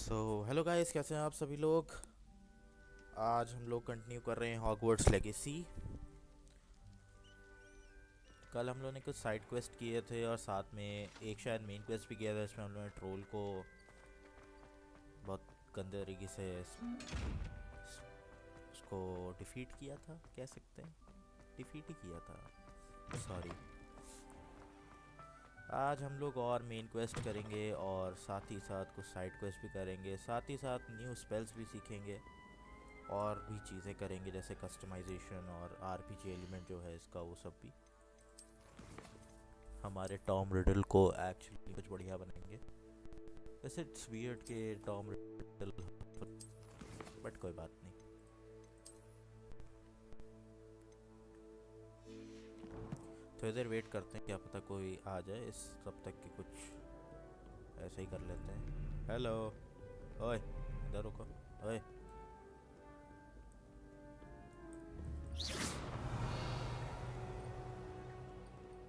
Hello guys, कैसे हैं आप सभी लोग। आज हम लोग कंटिन्यू कर रहे हैं हॉगवर्ट्स लेगेसी। कल हम लोग ने कुछ साइड क्वेस्ट किए थे और साथ में एक शायद मेन क्वेस्ट भी किया था। इसमें हम लोगों ने ट्रोल को बहुत गंदे तरीके से उसको डिफीट किया था, कह सकते हैं। डिफीट ही किया था, सॉरी। आज हम लोग और मेन क्वेस्ट करेंगे और साथ ही साथ कुछ साइड क्वेस्ट भी करेंगे, साथ ही साथ न्यू स्पेल्स भी सीखेंगे और भी चीज़ें करेंगे, जैसे कस्टमाइजेशन और आरपीजी एलिमेंट जो है इसका, वो सब भी हमारे टॉम रिडल को एक्चुअली कुछ बढ़िया बनाएंगे। वैसे इट्स वियर्ड के टॉम रिडल, बट कोई बात नहीं। थोड़ी देर वेट करते हैं, क्या पता कोई आ जाए। इस तब तक कि कुछ ऐसे ही कर लेते हैं। हेलो, ओए इधर रुको, ओए।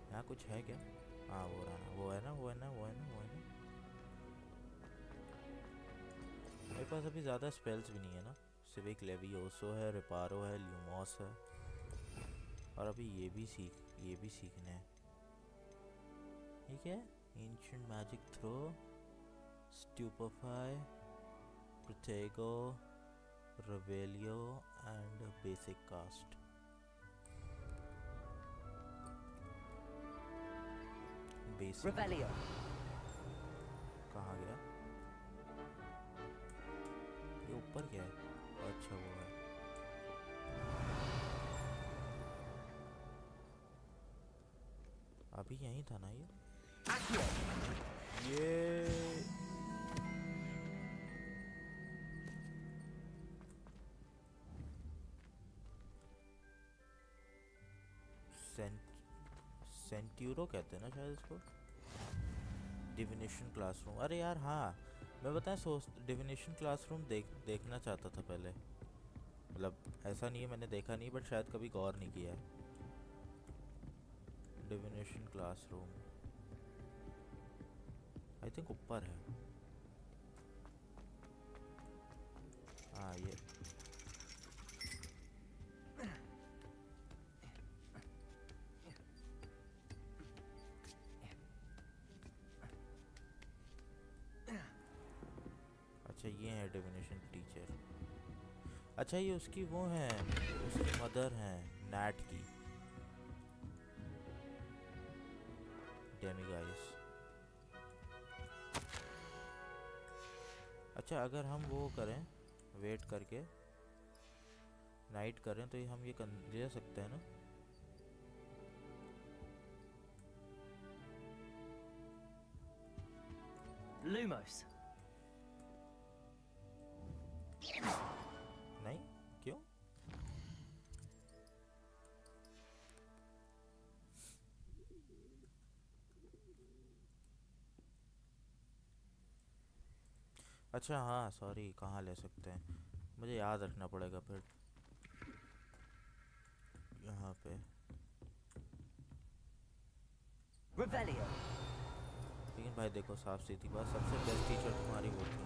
यहाँ कुछ है क्या? हाँ, वो रहा ना, वो है ना, वो है ना, वो है ना, वो है ना। मेरे पास अभी ज़्यादा स्पेल्स भी नहीं है ना। सिर्फ एक लेवियोसो है, रिपारो है, ल्यूमॉस है, और अभी ये भी सीखने हैं। ठीक है, ancient magic throw, stupefy, protego, revelio and basic cast. Basic Revelio. कहाँ गया? ये ऊपर क्या है? अच्छा, वो है। अभी यहीं था ना ये। Accio. ये सेंट्यूरो कहते हैं ना शायद इसको। डिविनेशन क्लासरूम, अरे यार हाँ, मैं बताया सोच डिविनेशन क्लासरूम देखना चाहता था पहले। मतलब ऐसा नहीं है मैंने देखा नहीं, बट शायद कभी गौर नहीं किया है। डिविनेशन क्लासरूम आई थिंक ऊपर है। हाँ, ये अच्छा, ये है डिविनेशन टीचर। अच्छा, ये उसकी वो हैं, उसकी मदर हैं, नैट की डेमीगाइस। अच्छा, अगर हम वो करें, वेट करके नाइट करें, तो ये हम ये ले सकते हैं ना। Lumos. नहीं, क्यों? अच्छा हाँ, सॉरी, कहाँ ले सकते हैं, मुझे याद रखना पड़ेगा फिर। यहाँ पे Revelio. लेकिन भाई देखो, साफ सीधी बात, सबसे बेस्ट टीचर तुम्हारी वो थी,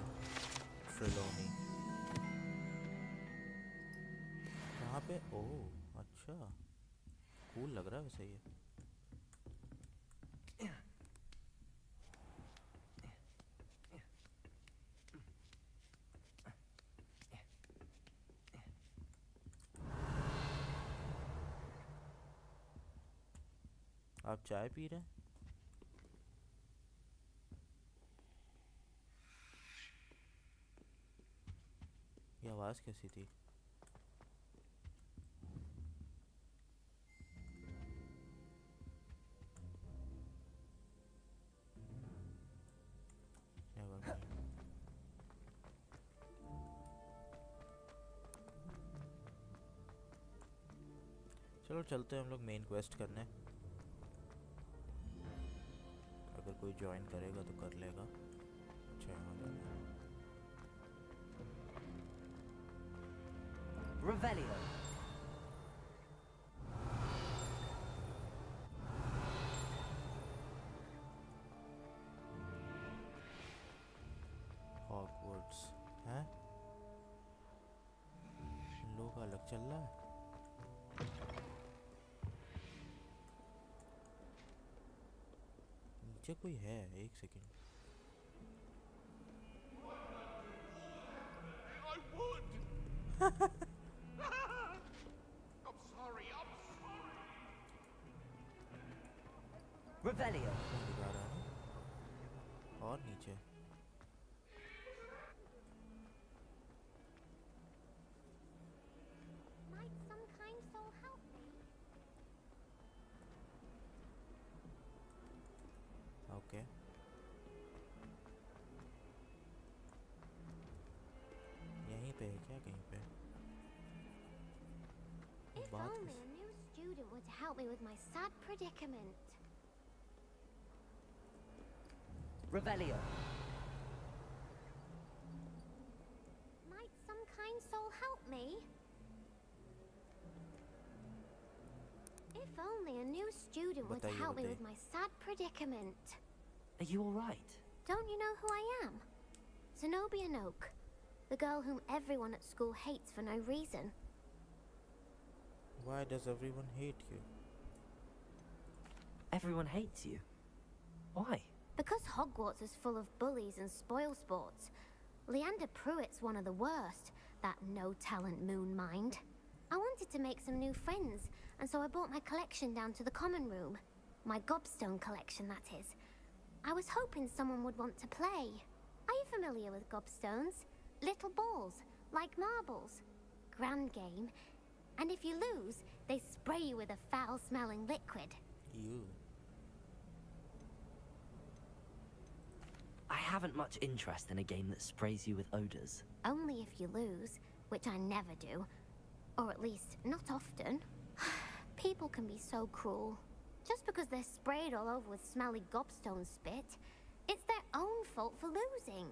ट्रिलोनी। कहाँ पे? ओह अच्छा, कूल लग रहा है वैसे ये। आप चाय पी रहे हैं? ये आवाज़ कैसी थी? Never mind. चलो चलते हैं हम लोग मेन क्वेस्ट करने। अगर कोई ज्वाइन करेगा तो कर लेगा। अच्छा, यहाँ जाना है। Revelio. हॉगवर्ट्स हॉगवर्ट्स हैं? इन लोगों का अलग चल रहा है। नीचे कोई है, एक सेकंड। Revelio. दिखा रहा है ना? और नीचे Might some kind soul help me? Okay. यहीं पे है क्या? कहीं पे If बात only a new student were to help me with my sad predicament. Revelio. Might some kind soul help me? If only a new student were to बताइए, help me बताइए। with my sad predicament. Are you all right? Don't you know who I am? Zenobia Noak, the girl whom everyone at school hates for no reason. Why does everyone hate you? Everyone hates you. Why? Because Hogwarts is full of bullies and spoilsports. Leander Pruitt's one of the worst, that no-talent moon mind. I wanted to make some new friends, and so I brought my collection down to the common room. My gobstone collection, that is. I was hoping someone would want to play. Are you familiar with gobstones? Little balls, like marbles. Grand game. And if you lose, they spray you with a foul-smelling liquid. You. I haven't much interest in a game that sprays you with odors. Only if you lose, which I never do. Or at least, not often. People can be so cruel. Just because they're sprayed all over with smelly gobstone spit, it's their own fault for losing.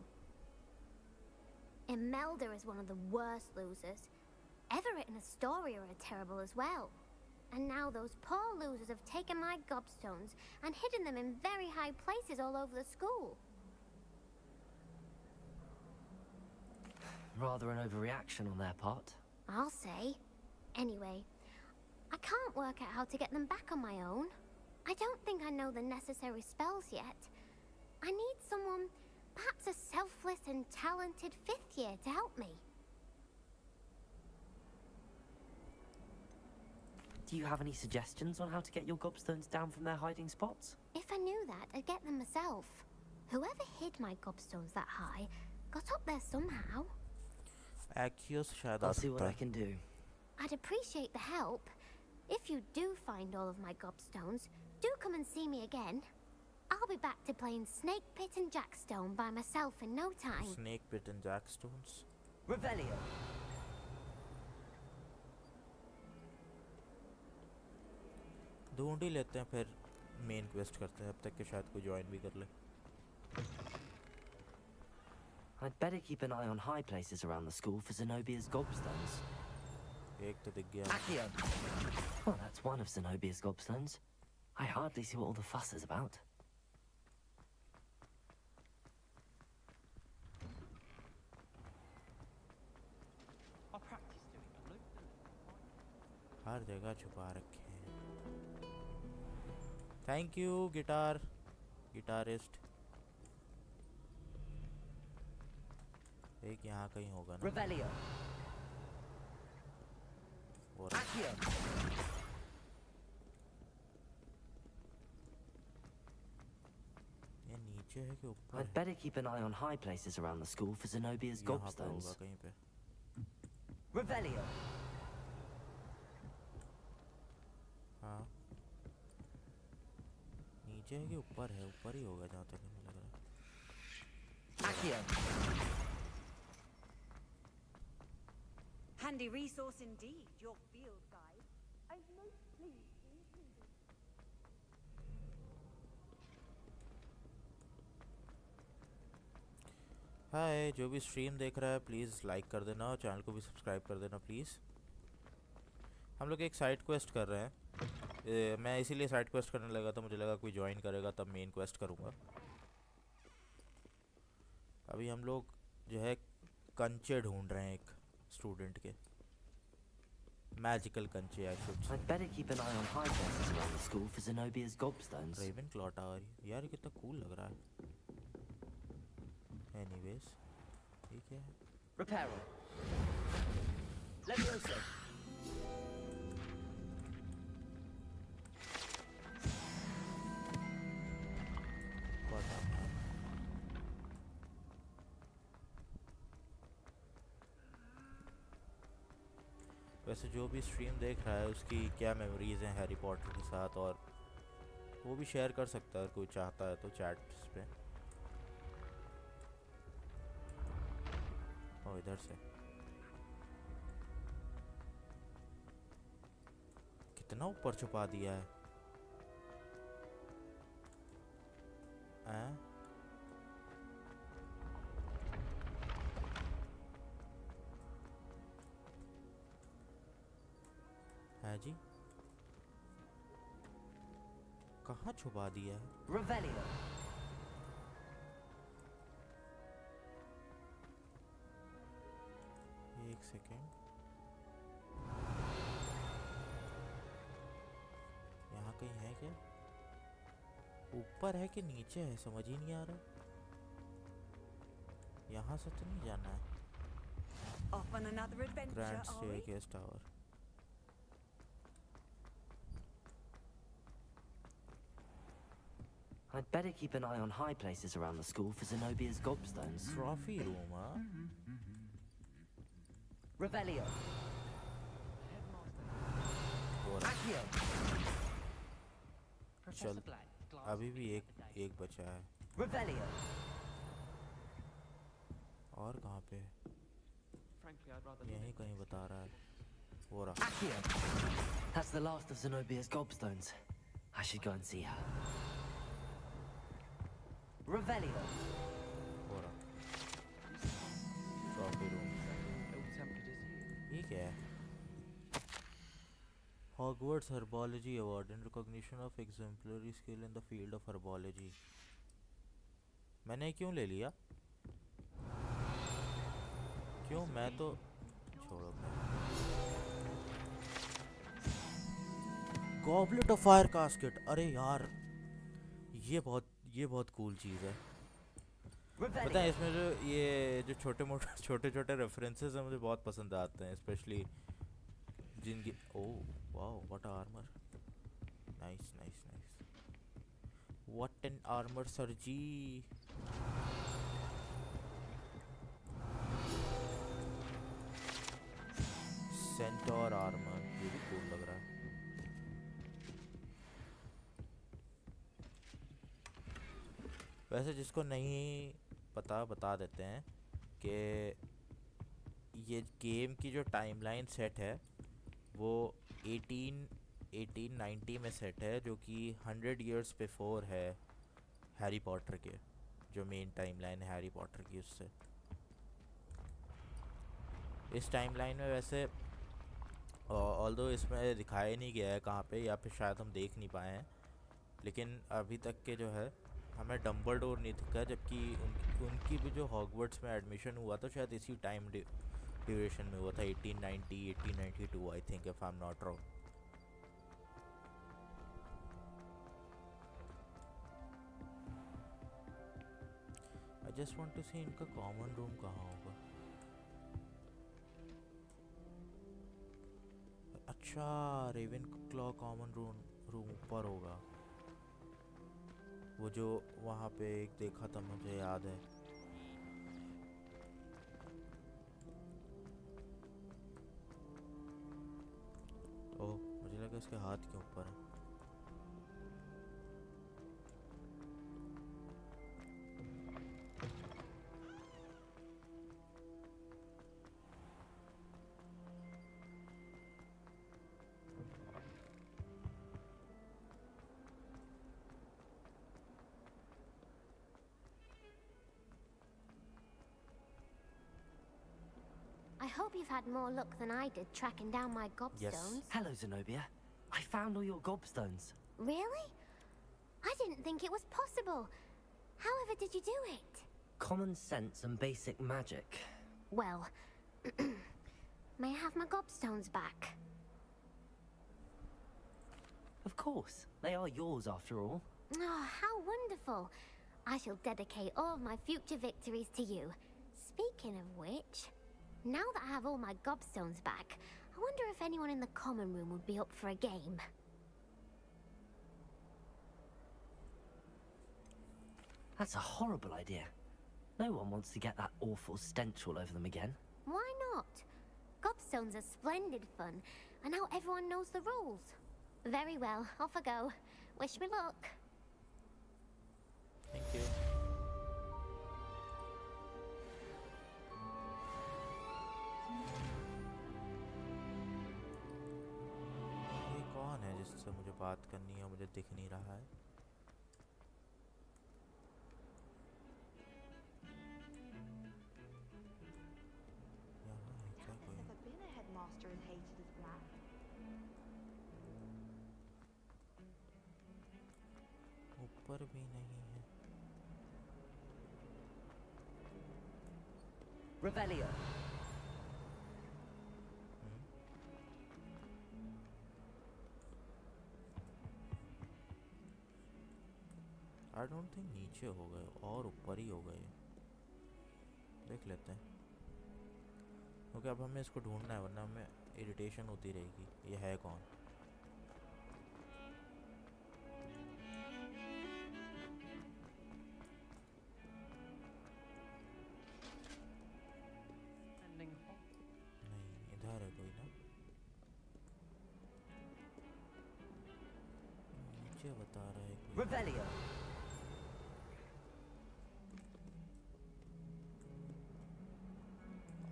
Imelda is one of the worst losers. Everett and Astoria are terrible as well. And now those poor losers have taken my gobstones and hidden them in very high places all over the school. Rather an overreaction on their part. I'll say. Anyway, I can't work out how to get them back on my own. I don't think I know the necessary spells yet. I need someone, perhaps a selfless and talented fifth year to help me. Do you have any suggestions on how to get your gobstones down from their hiding spots? If I knew that, I'd get them myself. Whoever hid my gobstones that high got up there somehow. Accius शायद आ I'll see what सकता I है। can do. I'd appreciate the help. If you do find all of my gobstones, do come and see me again. I'll be back to playing Snake Pit and Jackstone by myself in no time. Snake Pit and Jackstones. Revelio. ढूंढ ही लेते हैं, फिर main quest करते हैं, अब तक के शायद कोई ज्वाइन भी कर ले। I'd better keep an eye on high places around the school for Zenobia's gobstones. एक तो दिख गया। Accio. Well, that's one of Zenobia's gobstones. I hardly see what all the fuss is about. हर जगह छुपा रखे हैं। Thank you guitarist. एक यहाँ कहीं होगा ना। Revelio. और Accio. ये नीचे है कि ऊपर I'd है? better keep an eye on high places around the school for Zenobia's यहाँ पे gobstones. होगा कहीं पे। Revelio. हाँ, नीचे है कि ऊपर है? ऊपर ही होगा जहाँ तक मुझे लग रहा है। Accio. Handy resource indeed, your field guide. I'm most pleased to include it. हाय, जो भी स्ट्रीम देख रहा है प्लीज़ लाइक कर देना और चैनल को भी सब्सक्राइब कर देना प्लीज़। हम लोग एक साइड क्वेस्ट कर रहे हैं। मैं इसीलिए साइड क्वेस्ट करने लगा था, मुझे लगा कोई ज्वाइन करेगा तब मेन क्वेस्ट करूँगा। अभी हम लोग जो है कंचे ढूंढ रहे हैं एक स्टूडेंट के, मैजिकल कंचे I should say. I'd better keep an eye on high places around the school for Zenobia's gobstones. Ravenclaw tower, यार ये कितना कूल लग रहा है। एनीवेज ठीक है। Reparo. Leviosa. पता नहीं। वैसे जो भी स्ट्रीम देख रहा है उसकी क्या मेमोरीज हैं हैरी पॉटर के साथ, और वो भी शेयर कर सकता है अगर कोई चाहता है तो चैट्स पे। और इधर से कितना ऊपर छुपा दिया है। हैं? है जी, कहाँ छुपा दिया है? Revelio. एक सेकेंड, यहाँ कहीं है क्या? ऊपर है कि नीचे है समझ ही नहीं आ रहा। यहाँ से तो नहीं जाना है। Off on another adventure, grand are we? Staircase tower. I'd better keep an eye on high places around the school for Zenobia's gobstones. Trophy room, हाँ। Revelio. हो रहा है। Accio. चल, अभी भी एक बचा है। Revelio. और कहाँ पे? यहीं कहीं बता रहा है। हो रहा। Accio. That's the last of Zenobia's gobstones. I should go and see her. Revelio. हो रहा। Trophy room. ये क्या है? Hogwarts Herbology Award in recognition of exemplary skill in the field of herbology। मैंने क्यों ले लिया? क्यों? मैं तो छोड़ो। गॉबलेट ऑफ फायर कास्केट, अरे यार ये बहुत कूल चीज़ है। पता है इसमें जो ये जो छोटे छोटे रेफरेंसेस हैं मुझे बहुत पसंद आते हैं, स्पेशली जिनकी oh wow what armour, nice nice nice, what an armour sir ji. Centaur armour, ये भी कूल लग रहा है। वैसे जिसको नहीं पता बता देते हैं कि ये गेम की जो टाइमलाइन सेट है वो 1890 में सेट है, जो कि 100 इयर्स बिफोर है हैरी पॉटर के, जो मेन टाइमलाइन है हैरी पॉटर की उससे। इस टाइमलाइन में वैसे ऑल्दो इसमें दिखाया नहीं गया है कहाँ पे, या फिर शायद हम देख नहीं पाए हैं, लेकिन अभी तक के जो है हमें डम्बलडोर नहीं दिखा, जबकि उनकी भी जो हॉगवर्ट्स में एडमिशन हुआ था शायद इसी टाइम ड्यूरेशन में हुआ था, 1890 1892 I think, if I am not wrong. I just want to see इनका कॉमन रूम कहाँ होगा। अच्छा, रेवन क्लॉ कॉमन रूम ऊपर होगा, वो जो वहाँ पे एक देखा था मुझे याद है। ओह मुझे लगा इसके हाथ के ऊपर है। I hope you've had more luck than I did tracking down my gobstones. Hello, Zenobia. I found all your gobstones. Really? I didn't think it was possible. However did you do it? Common sense and basic magic. Well, may I have my gobstones back? Of course. They are yours after all. Oh, how wonderful. I shall dedicate all of my future victories to you. Speaking of which, now that I have all my gobstones back, I wonder if anyone in the common room would be up for a game. That's a horrible idea. No one wants to get that awful stench all over them again. Why not? Gobstones are splendid fun, and now everyone knows the rules. Very well, off I go. Wish me luck. Thank you. ये कौन है जिससे मुझे बात करनी है, मुझे दिख नहीं रहा है। यहाँ है क्या कोई? Never been a headmaster as hated as Black. ऊपर भी नहीं है। Revelio. आई डोंट थिंक नीचे हो गए और ऊपर ही हो गए। देख लेते हैं, क्योंकि अब हमें इसको ढूंढना है, वरना हमें इरिटेशन होती रहेगी। ये है कौन? नहीं, इधर है कोई ना। नीचे बता रहा है कोई। Revelio.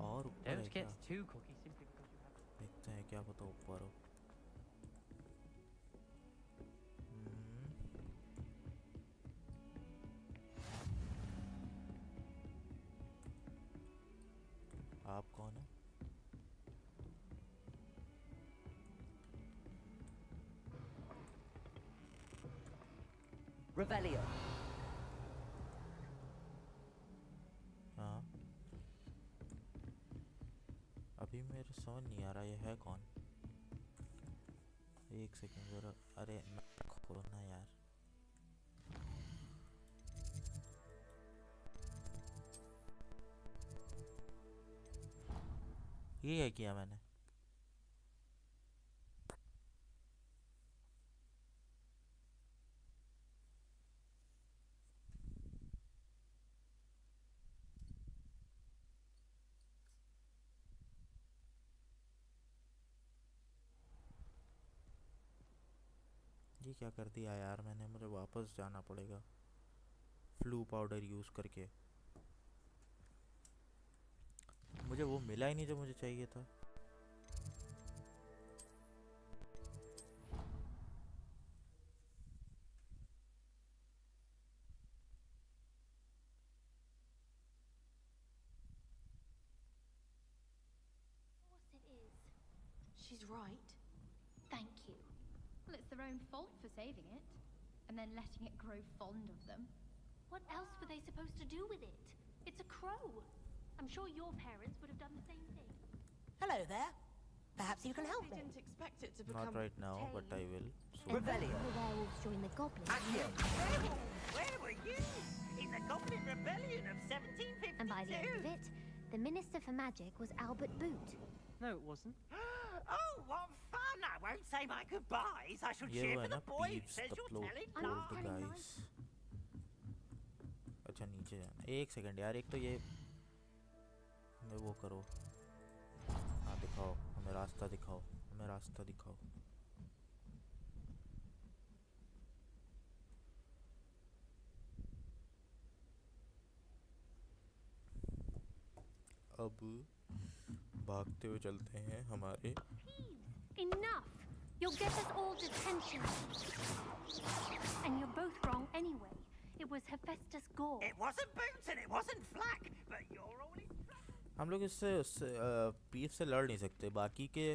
और ऊपर है Don't क्या? get too cocky simply because you have. देखते हैं, क्या पता ऊपर हो। आप कौन है? Revelio. हाँ, अभी मेरे समझ नहीं आ रहा ये है कौन। एक सेकंड जरा, अरे खोलो ना यार। ये है किया मैंने। ये क्या कर दिया यार मैंने, मुझे वापस जाना पड़ेगा फ्लू पाउडर यूज़ करके। मुझे वो मिला ही नहीं जो मुझे चाहिए था। Of course it is. She's right. Thank you. Well, it's their own fault for saving it, and then letting it grow fond of them. What else were they supposed to do with it? It's a crow. I'm sure your parents would have done the same thing. Hello there. Perhaps you can help They me. didn't expect it to become Not right now, but I tame. will soon. Revelio. The werewolves join the goblins. Accio. Where were you? In the Goblin Rebellion of 1752? And by the end of it, the Minister for Magic was Albert Boot. No, it wasn't. Oh, what fun! I won't say my goodbyes. I shall ये cheer वो for है the ना, boy who Peeves says the you're Plow telling I'm not lies. telling guys। अच्छा नीचे जाना, एक second यार। एक तो ये हमें वो करो, हाँ दिखाओ, हमें रास्ता दिखाओ, हमें रास्ता दिखाओ। अब भागते हुए चलते हैं हमारे। Enough! You'll get us all detention. And you're both wrong anyway. It was Hephaestus Gore. It wasn't Boots and it wasn't Flack, but you're all in trouble. हम लोग इससे पीफ से लड़ नहीं सकते। बाकी के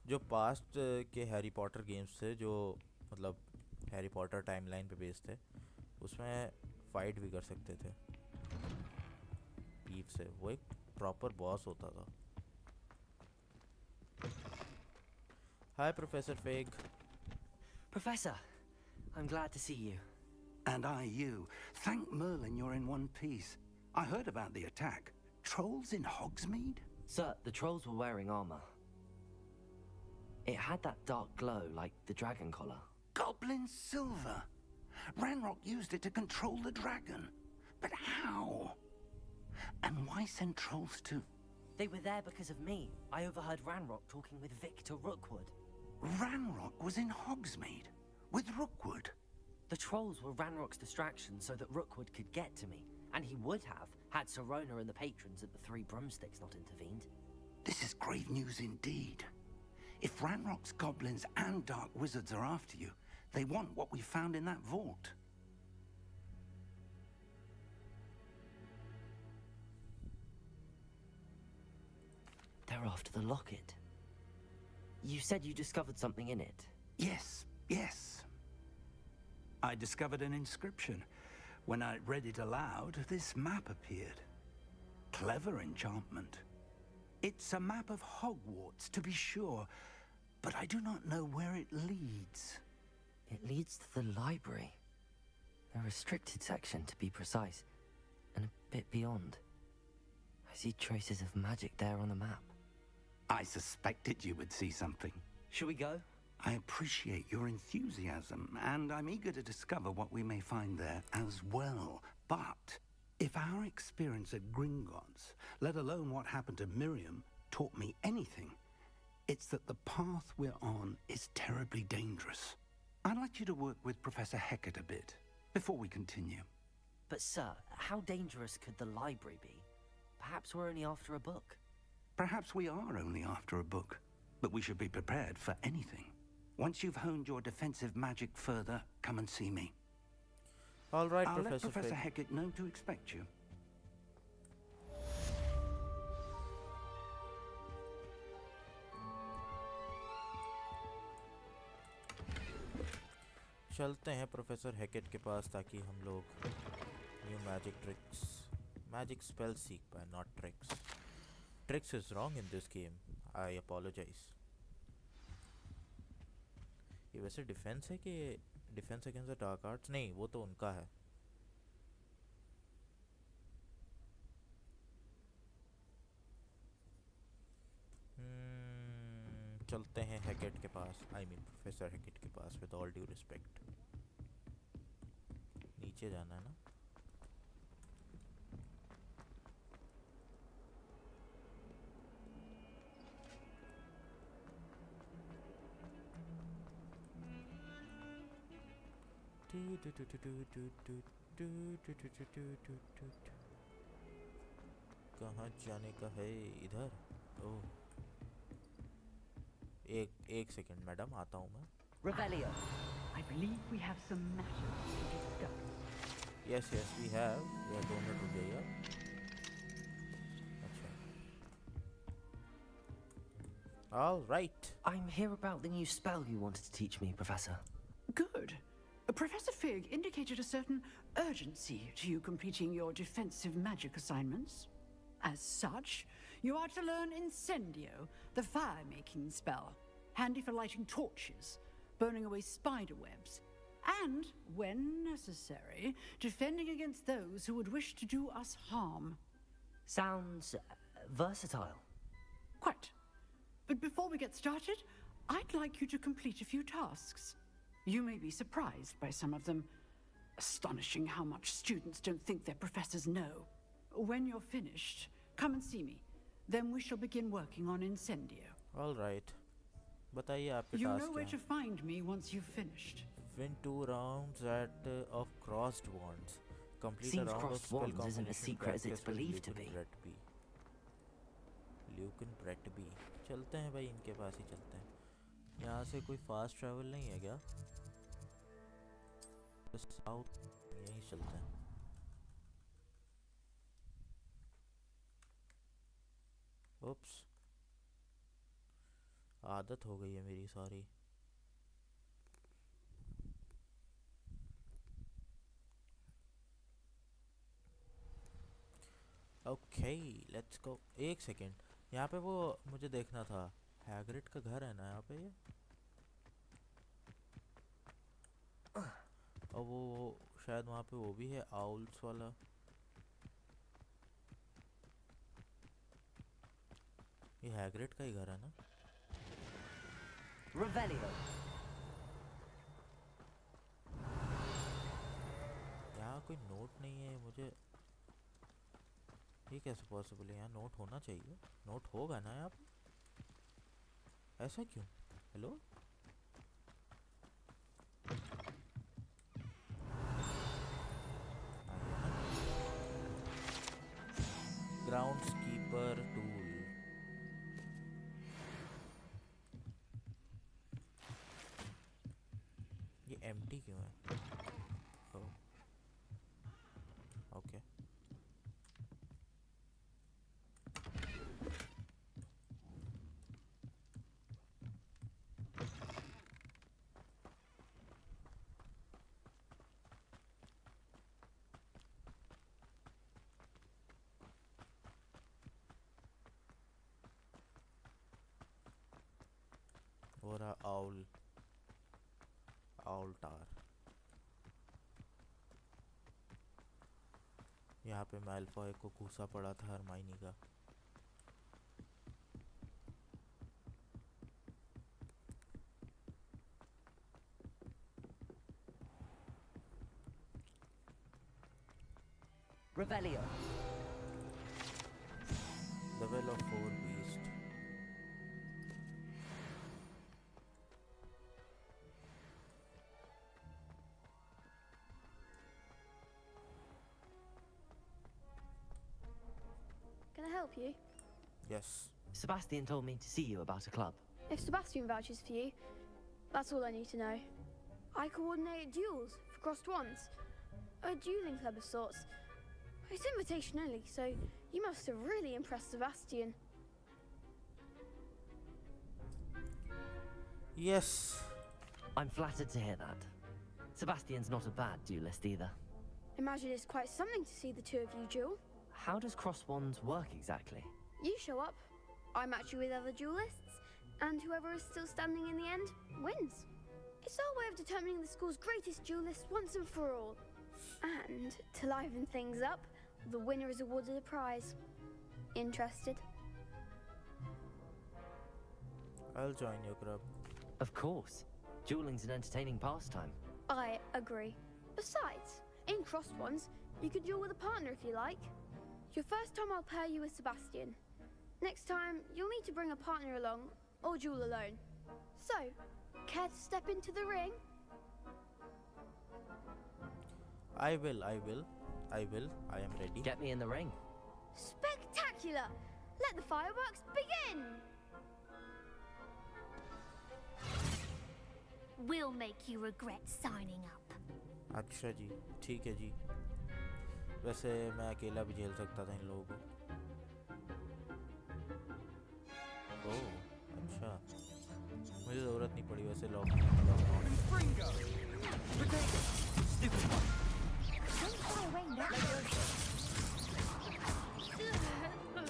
जो पास्ट के हैरी पॉटर गेम्स थे, जो मतलब हैरी पॉटर टाइमलाइन पे बेस्ड थे, उसमें फाइट भी कर सकते थे पीफ से। वो एक प्रॉपर बॉस होता था. Hi, Professor Fig. Professor, I'm glad to see you. And I you. Thank Merlin you're in one piece. I heard about the attack. Trolls in Hogsmeade? Sir, the trolls were wearing armor. It had that dark glow like the dragon collar. Goblin silver. Ranrock used it to control the dragon. But how? And why send trolls to... They were there because of me. I overheard Ranrock talking with Victor Rookwood. Ranrock was in Hogsmeade? With Rookwood? The trolls were Ranrock's distraction so that Rookwood could get to me. And he would have, had Serona and the patrons at the Three Broomsticks not intervened. This is grave news indeed. If Ranrock's goblins and dark wizards are after you, they want what we found in that vault. They're after the locket. You said you discovered something in it. Yes, yes. I discovered an inscription. When I read it aloud, this map appeared. Clever enchantment. It's a map of Hogwarts, to be sure, but I do not know where it leads. It leads to the library. A restricted section, to be precise, and a bit beyond. I see traces of magic there on the map. I suspected you would see something. Shall we go? I appreciate your enthusiasm, and I'm eager to discover what we may find there as well. But if our experience at Gringotts, let alone what happened to Miriam, taught me anything, it's that the path we're on is terribly dangerous. I'd like you to work with Professor Hecat a bit, before we continue. But sir, how dangerous could the library be? Perhaps we're only after a book. Perhaps we are only after a book, but we should be prepared for anything. Once you've honed your defensive magic further, come and see me. All right, I'll let Professor Professor Fig. Hecat know to expect you. चलते हैं professor हैकेट के पास ताकि हम लोग new magic spell सीख पाए, not tricks. Tricks is wrong in this game. I apologise. ये वैसे डिफेंस है कि defence against the dark arts? नहीं, वो तो उनका है. चलते हैं हैकेट के पास. आई मीन प्रोफेसर हैकेट के पास, विद ऑल ड्यू रिस्पेक्ट. नीचे जाना है ना? कहाँ जाने का है? इधर. ओह, एक सेकंड मैडम, आता हूँ मैं. Revelio. I believe we have some matters to discuss. Yes, we have. We are दोनों टूट गया. अच्छा. All right. I'm here about the new spell you wanted to teach me, Professor. Good. Professor Fig indicated a certain urgency to you completing your defensive magic assignments. As such, you are to learn Incendio, the fire-making spell, handy for lighting torches, burning away spider webs, and, when necessary, defending against those who would wish to do us harm. Sounds versatile. Quite. But before we get started, I'd like you to complete a few tasks. You may be surprised by some of them. Astonishing how much students don't think their professors know. When you're finished, come and see me. Then we shall begin working on Incendio. All right. बताइए आपके You task know क्या where हैं? to find me once you've finished. Win 2 rounds of crossed wands. Complete Seems a round of crossed spell wands isn't as combination secret as it's practice with believed to Lucan be. Bretby. Lucan Bretby. चलते हैं भाई, इनके पास ही चलते हैं. यहाँ से कोई fast travel नहीं है क्या? साउथ यहीं चलते हैं. ओप्स, आदत हो गई है मेरी सारी. Okay let's go. एक सेकेंड, यहाँ पे वो मुझे देखना था, हैग्रिड का घर है ना यहाँ पे ये? और वो शायद वहाँ पे वो भी है, आउल्स वाला। ये हैग्रिड का ही घर है ना? Revelio. यहाँ कोई नोट नहीं है मुझे, ये कैसे पॉसिबल है? यहाँ नोट होना चाहिए, नोट होगा ना यहाँ पे, ऐसा क्यों? Hello, ground keeper tool. ये एम्प्टी क्यों है? ओके वो रहा आउल, आउल टावर। यहाँ पे मैल्फॉय को घूसा पड़ा था हरमाइनी का। Revelio. The Well of Four Beast. Can I help you? Yes. Sebastian told me to see you about a club. If Sebastian vouches for you, that's all I need to know. I coordinate duels for crossed ones. A dueling club of sorts. It's invitation only, so you must have really impressed Sebastian. Yes. I'm flattered to hear that. Sebastian's not a bad duelist either. Imagine it's quite something to see the two of you duel. How does cross wands work exactly? You show up, I match you with other duelists, and whoever is still standing in the end wins. It's our way of determining the school's greatest duelist once and for all. And to liven things up, the winner is awarded a prize. Interested? I'll join your club. Of course. Dueling's an entertaining pastime. I agree. Besides, in crossed ones, you could duel with a partner if you like. Your first time I'll pair you with Sebastian. Next time, you'll need to bring a partner along, or duel alone. So, care to step into the ring? I will. I am ready. Get me in the ring. Spectacular! Let the fireworks begin! We'll make you regret signing up. अच्छा जी, ठीक है जी। वैसे मैं अकेला भी झेल सकता था इन लोगों को। ओह, अच्छा। मुझे ज़रूरत नहीं पड़ी वैसे lockdown.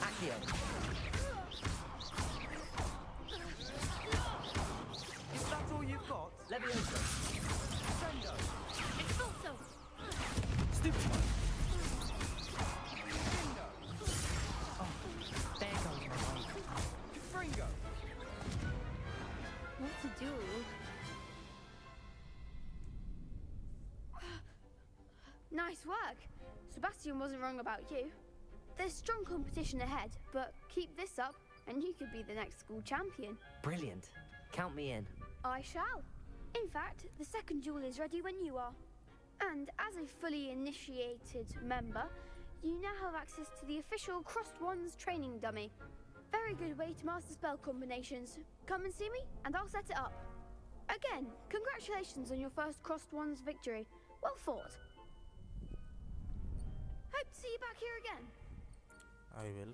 Accio. Is that all you've got? Levioso. Sendo. Expulso! Stupid one. Sendo. Oh, there goes my mind. Fringo. What to do? Nice work. Sebastian wasn't wrong about you. There's strong competition ahead, but keep this up and you could be the next school champion. Brilliant. Count me in. I shall. In fact, the second duel is ready when you are. And as a fully initiated member, you now have access to the official Crossed Wands training dummy. Very good way to master spell combinations. Come and see me, and I'll set it up. Again, congratulations on your first Crossed Wands victory. Well fought. Hope to see you back here again. I will.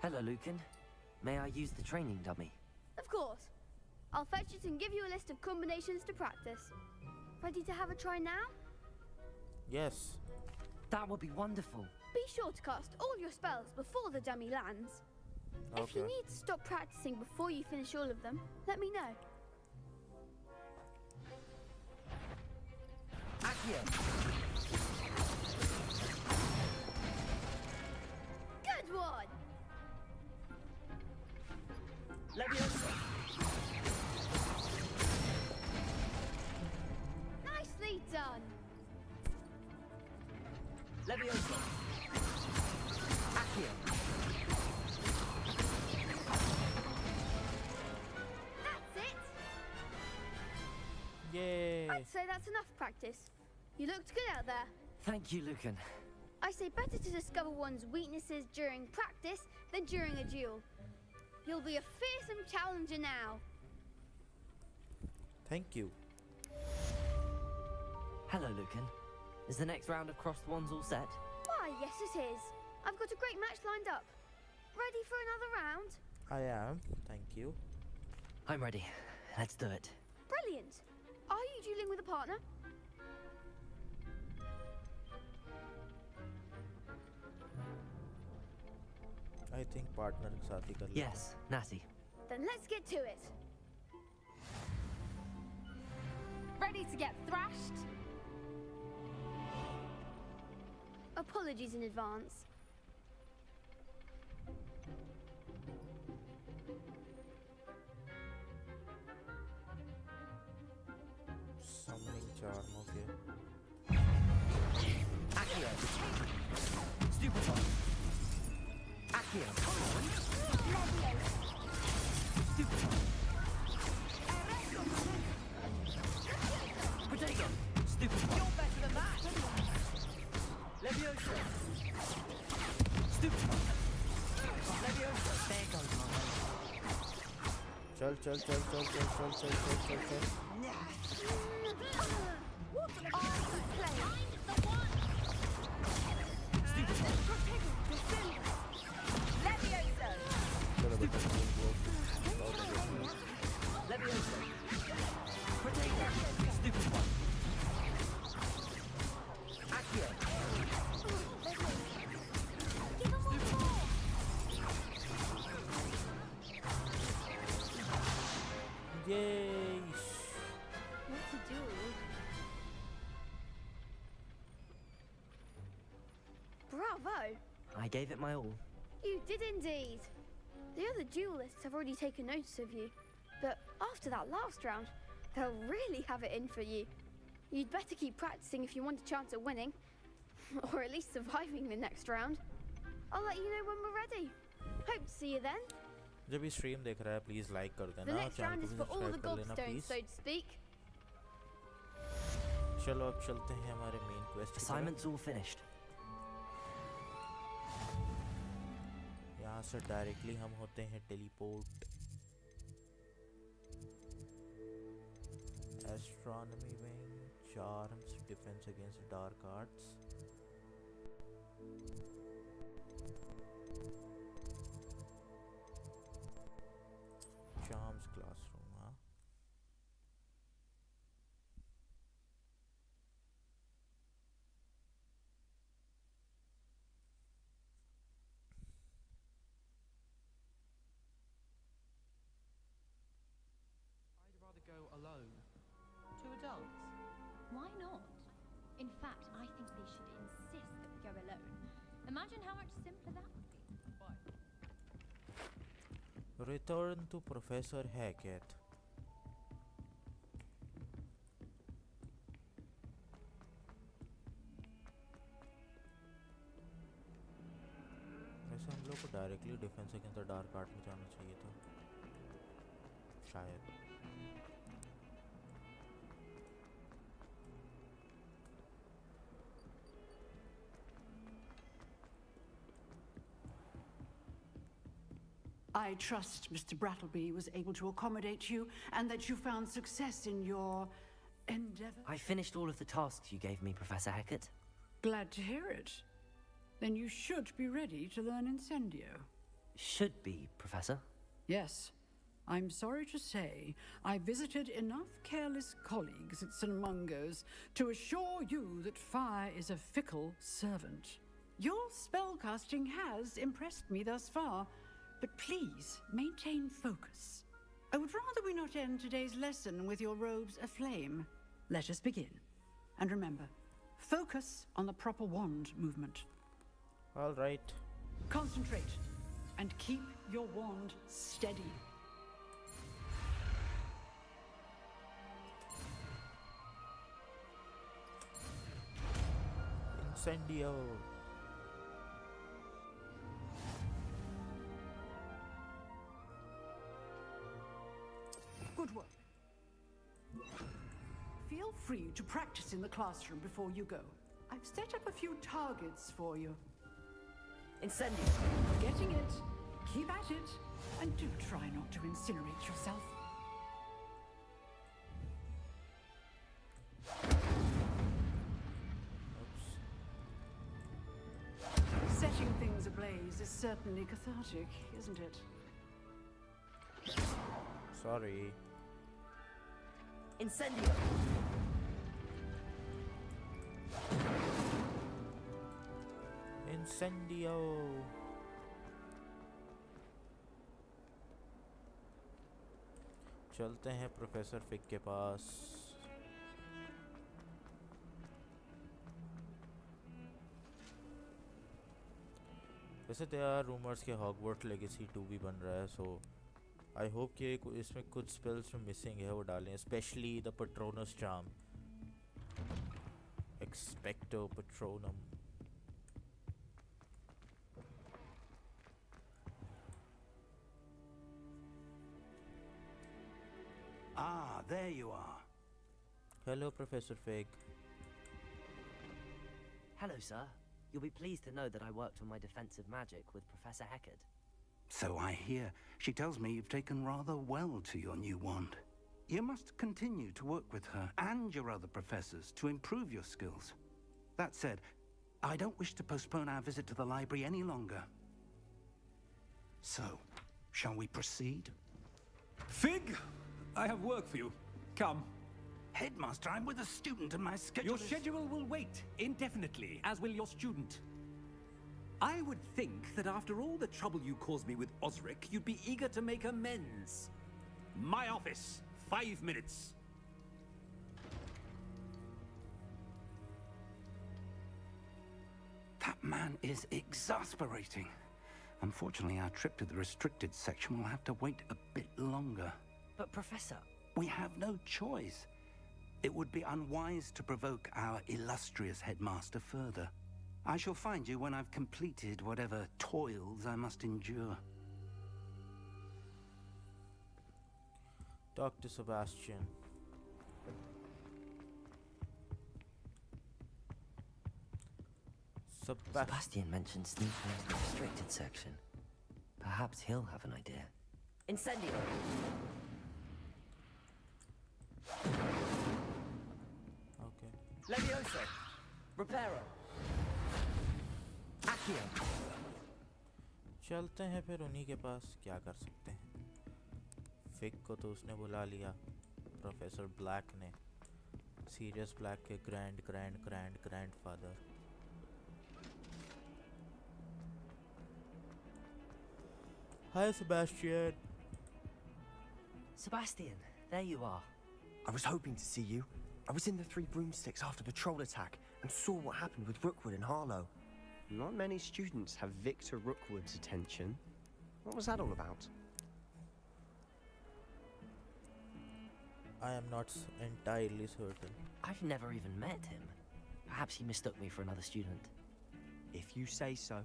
Hello, Lucan. May I use the training dummy? Of course. I'll fetch it and give you a list of combinations to practice. Ready to have a try now? Yes. That would be wonderful. Be sure to cast all your spells before the dummy lands. If you Okay. need to stop practicing before you finish all of them, let me know. Accio. Good one! Leviosa. Nicely done! Leviosa. Accio. That's it! Yay. I'd say that's enough practice. You looked good out there. Thank you, Lucan. I say better to discover one's weaknesses during practice than during a duel. You'll be a fearsome challenger now. Thank you. Hello, Lucan. Is the next round of Crossed Wands all set? Why, yes it is. I've got a great match lined up. Ready for another round? I am. Thank you. I'm ready. Let's do it. Brilliant. Are you dueling with a partner? I think partner के साथ ही कर लेते हैं. Yes, Natty. Then let's get to it. Ready to get thrashed? Apologies in advance. Summoning charm. Okay. Accio. Stupefy. Accio. Stupefy. Potato. Stupefy. You're better than that. Leviosa. Stupefy. Leviosa. There goes my way. चल चल चल चल चल चल चल चल चल चल. What are you playing? Leviosa. चलो बेटा. Leviosa. Potato. Stupefy. Accio. Give him one more. Yay. What to do? Bravo! I gave it my all. You did indeed. The other duelists have already taken notice of you, but after that last round, they'll really have it in for you. You'd better keep practicing if you want a chance at winning, or at least surviving the next round. I'll let you know when we're ready. Hope to see you then. जब भी stream देख रहा है please like कर The देना. next channel round को is भी for all the subscribe कर लेना gobstones, please. so to speak. चलो अब चलते हैं हमारे मेन क्वेस्ट की तरफ. Assignment's all finished. यहाँ से डायरेक्टली हम होते हैं teleport. Astronomy wing, charms, defence against dark arts. Charms classroom. हाँ. I'd rather go alone. To adults. Why not? In fact, I think they should insist that we go alone. Imagine how much simpler that would be. Return to Professor Hackett. वैसे हम लोग को directly defence against the dark art में जाना चाहिए था शायद. I trust Mr. Brattleby was able to accommodate you and that you found success in your endeavor. I finished all of the tasks you gave me, Professor Hackett. Glad to hear it. Then you should be ready to learn Incendio. Should be, Professor. Yes. I'm sorry to say, I visited enough careless colleagues at St. Mungo's to assure you that fire is a fickle servant. Your spellcasting has impressed me thus far, but please maintain focus. I would rather we not end today's lesson with your robes aflame. Let us begin. And remember, focus on the proper wand movement. All right. Concentrate and keep your wand steady. Incendio. Good work. Feel free to practice in the classroom before you go. I've set up a few targets for you. Incendio. Getting it. Keep at it. And do try not to incinerate yourself. Setting things ablaze is certainly cathartic, isn't it? Sorry. Incendio. Incendio. चलते हैं professor फिक के पास. वैसे there are rumors कि Hogwarts legacy 2 भी बन रहा है, so I hope कि इसमें कुछ spells जो missing है वो डालें, especially the Patronus charm. Expecto Patronum. Ah, there you are. Hello, Professor Fig. Hello, sir. You'll be pleased to know that I worked on my defensive magic with Professor Heckard. So I hear. She tells me you've taken rather well to your new wand. You must continue to work with her and your other professors to improve your skills. That said, I don't wish to postpone our visit to the library any longer. So, shall we proceed? Fig, I have work for you. Come. Headmaster, I'm with a student and my schedule Your schedule will wait indefinitely, as will your student. I would think that after all the trouble you caused me with Osric, you'd be eager to make amends. My office, 5 minutes. That man is exasperating. Unfortunately, our trip to the restricted section will have to wait a bit longer. But, Professor... We have no choice. It would be unwise to provoke our illustrious headmaster further. I shall find you when I've completed whatever toils I must endure. Dr. Sebastian. Sebastian mentioned sneaking into the restricted section. Perhaps he'll have an idea. Incendio! Okay. Levioso! Reparo! Accio! चलते हैं फिर उन्हीं के पास. क्या कर सकते हैं. फिक को तो उसने बुला लिया, प्रोफेसर ब्लैक ने, सीरियस ब्लैक के grandfather. Hi, Sebastian. Sebastian, there you are. I was hoping to see you. I was in the Three Broomsticks after the troll attack and saw what happened with Rookwood and Harlow. Not many students have Victor Rookwood's attention. What was that all about? I am not entirely certain. I've never even met him. Perhaps he mistook me for another student. If you say so.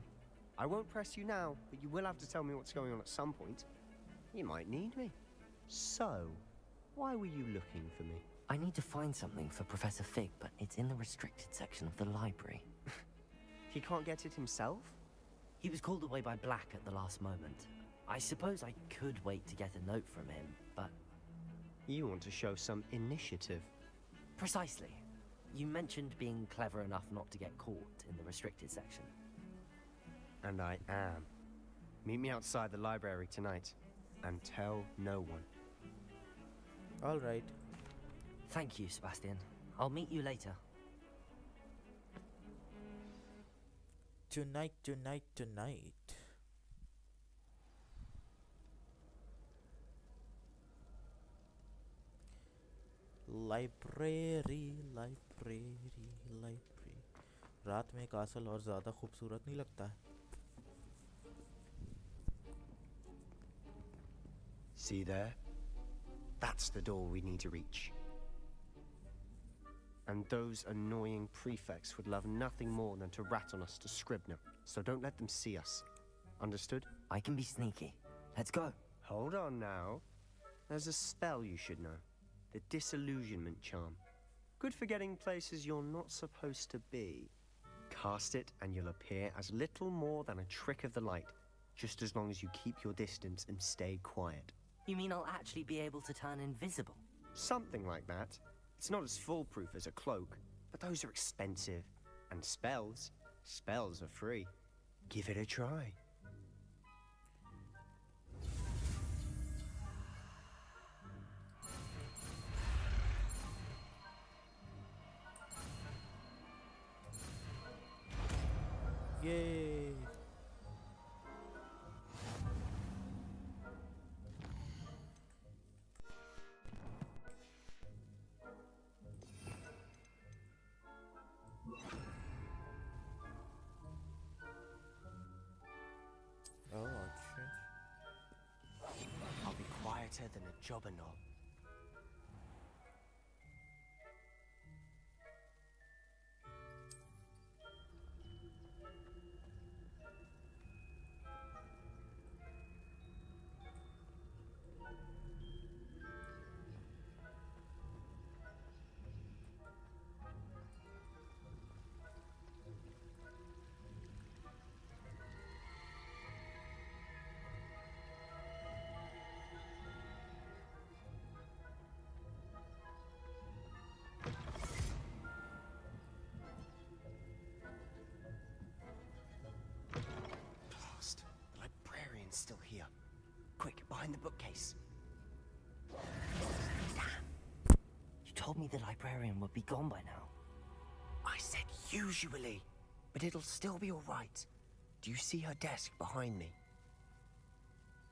I won't press you now, but you will have to tell me what's going on at some point. You might need me. So, why were you looking for me? I need to find something for Professor Fig, but it's in the restricted section of the library. He can't get it himself? He was called away by Black at the last moment. I suppose I could wait to get a note from him, but... You want to show some initiative. Precisely. You mentioned being clever enough not to get caught in the restricted section. And I am. Meet me outside the library tonight. And tell no one. All right. Thank you, Sebastian. I'll meet you later. Tonight, tonight, tonight. Library library library रात में castle और ज़्यादा खूबसूरत नहीं लगता है. See there? That's the door we need to reach. And those annoying prefects would love nothing more than to rat on us to Scribner, so don't let them see us. Understood? I can be sneaky. Let's go. Hold on now. There's a spell you should know. The Disillusionment Charm. Good for getting places you're not supposed to be. Cast it and you'll appear as little more than a trick of the light, just as long as you keep your distance and stay quiet. You mean I'll actually be able to turn invisible? Something like that. It's not as foolproof as a cloak, but those are expensive. And spells are free. Give it a try. Yay! Oh, shit. I'll be quieter than a jobber knob. Blast. The librarian's still here. Quick, behind the bookcase. Damn. You told me the librarian would be gone by now. I said usually, but it'll still be all right. Do you see her desk behind me?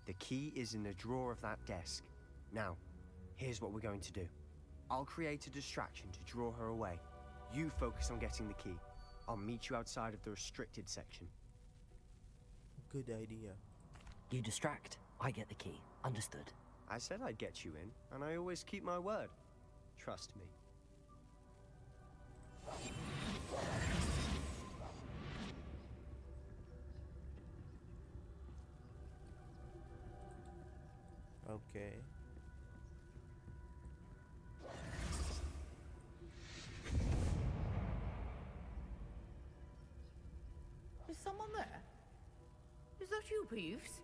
The key is in the drawer of that desk. Now, here's what we're going to do. I'll create a distraction to draw her away. You focus on getting the key. I'll meet you outside of the restricted section. Good idea. You distract, I get the key. Understood. I said I'd get you in, and I always keep my word. Trust me. Okay. Is someone there? Is that you, Peeves?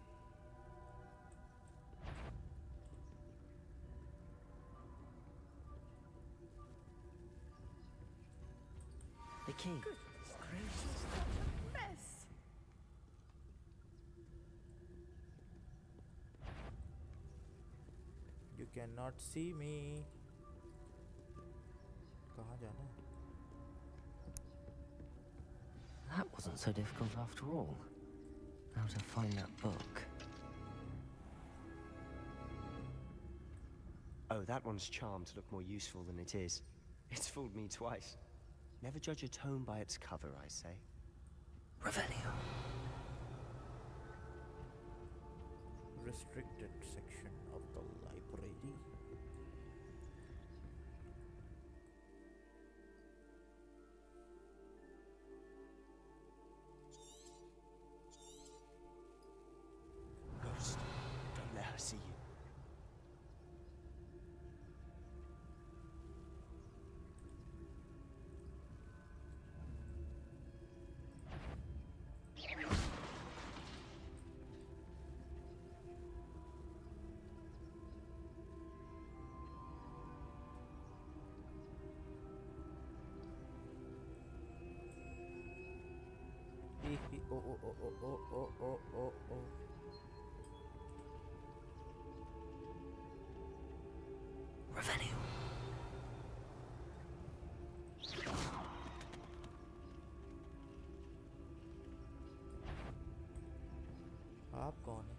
The key. Goodness gracious, what a mess. You cannot see me. कहाँ जाना है? That wasn't so difficult after all. How to find that book. Oh, that one's charmed to look more useful than it is. It's fooled me twice. Never judge a tome by its cover, I say. Revelio. Restricted section of the library. Ghost, don't let her see you. Oh, oh, oh, oh, oh, oh, oh, oh, oh. Revelio. आप कौन है?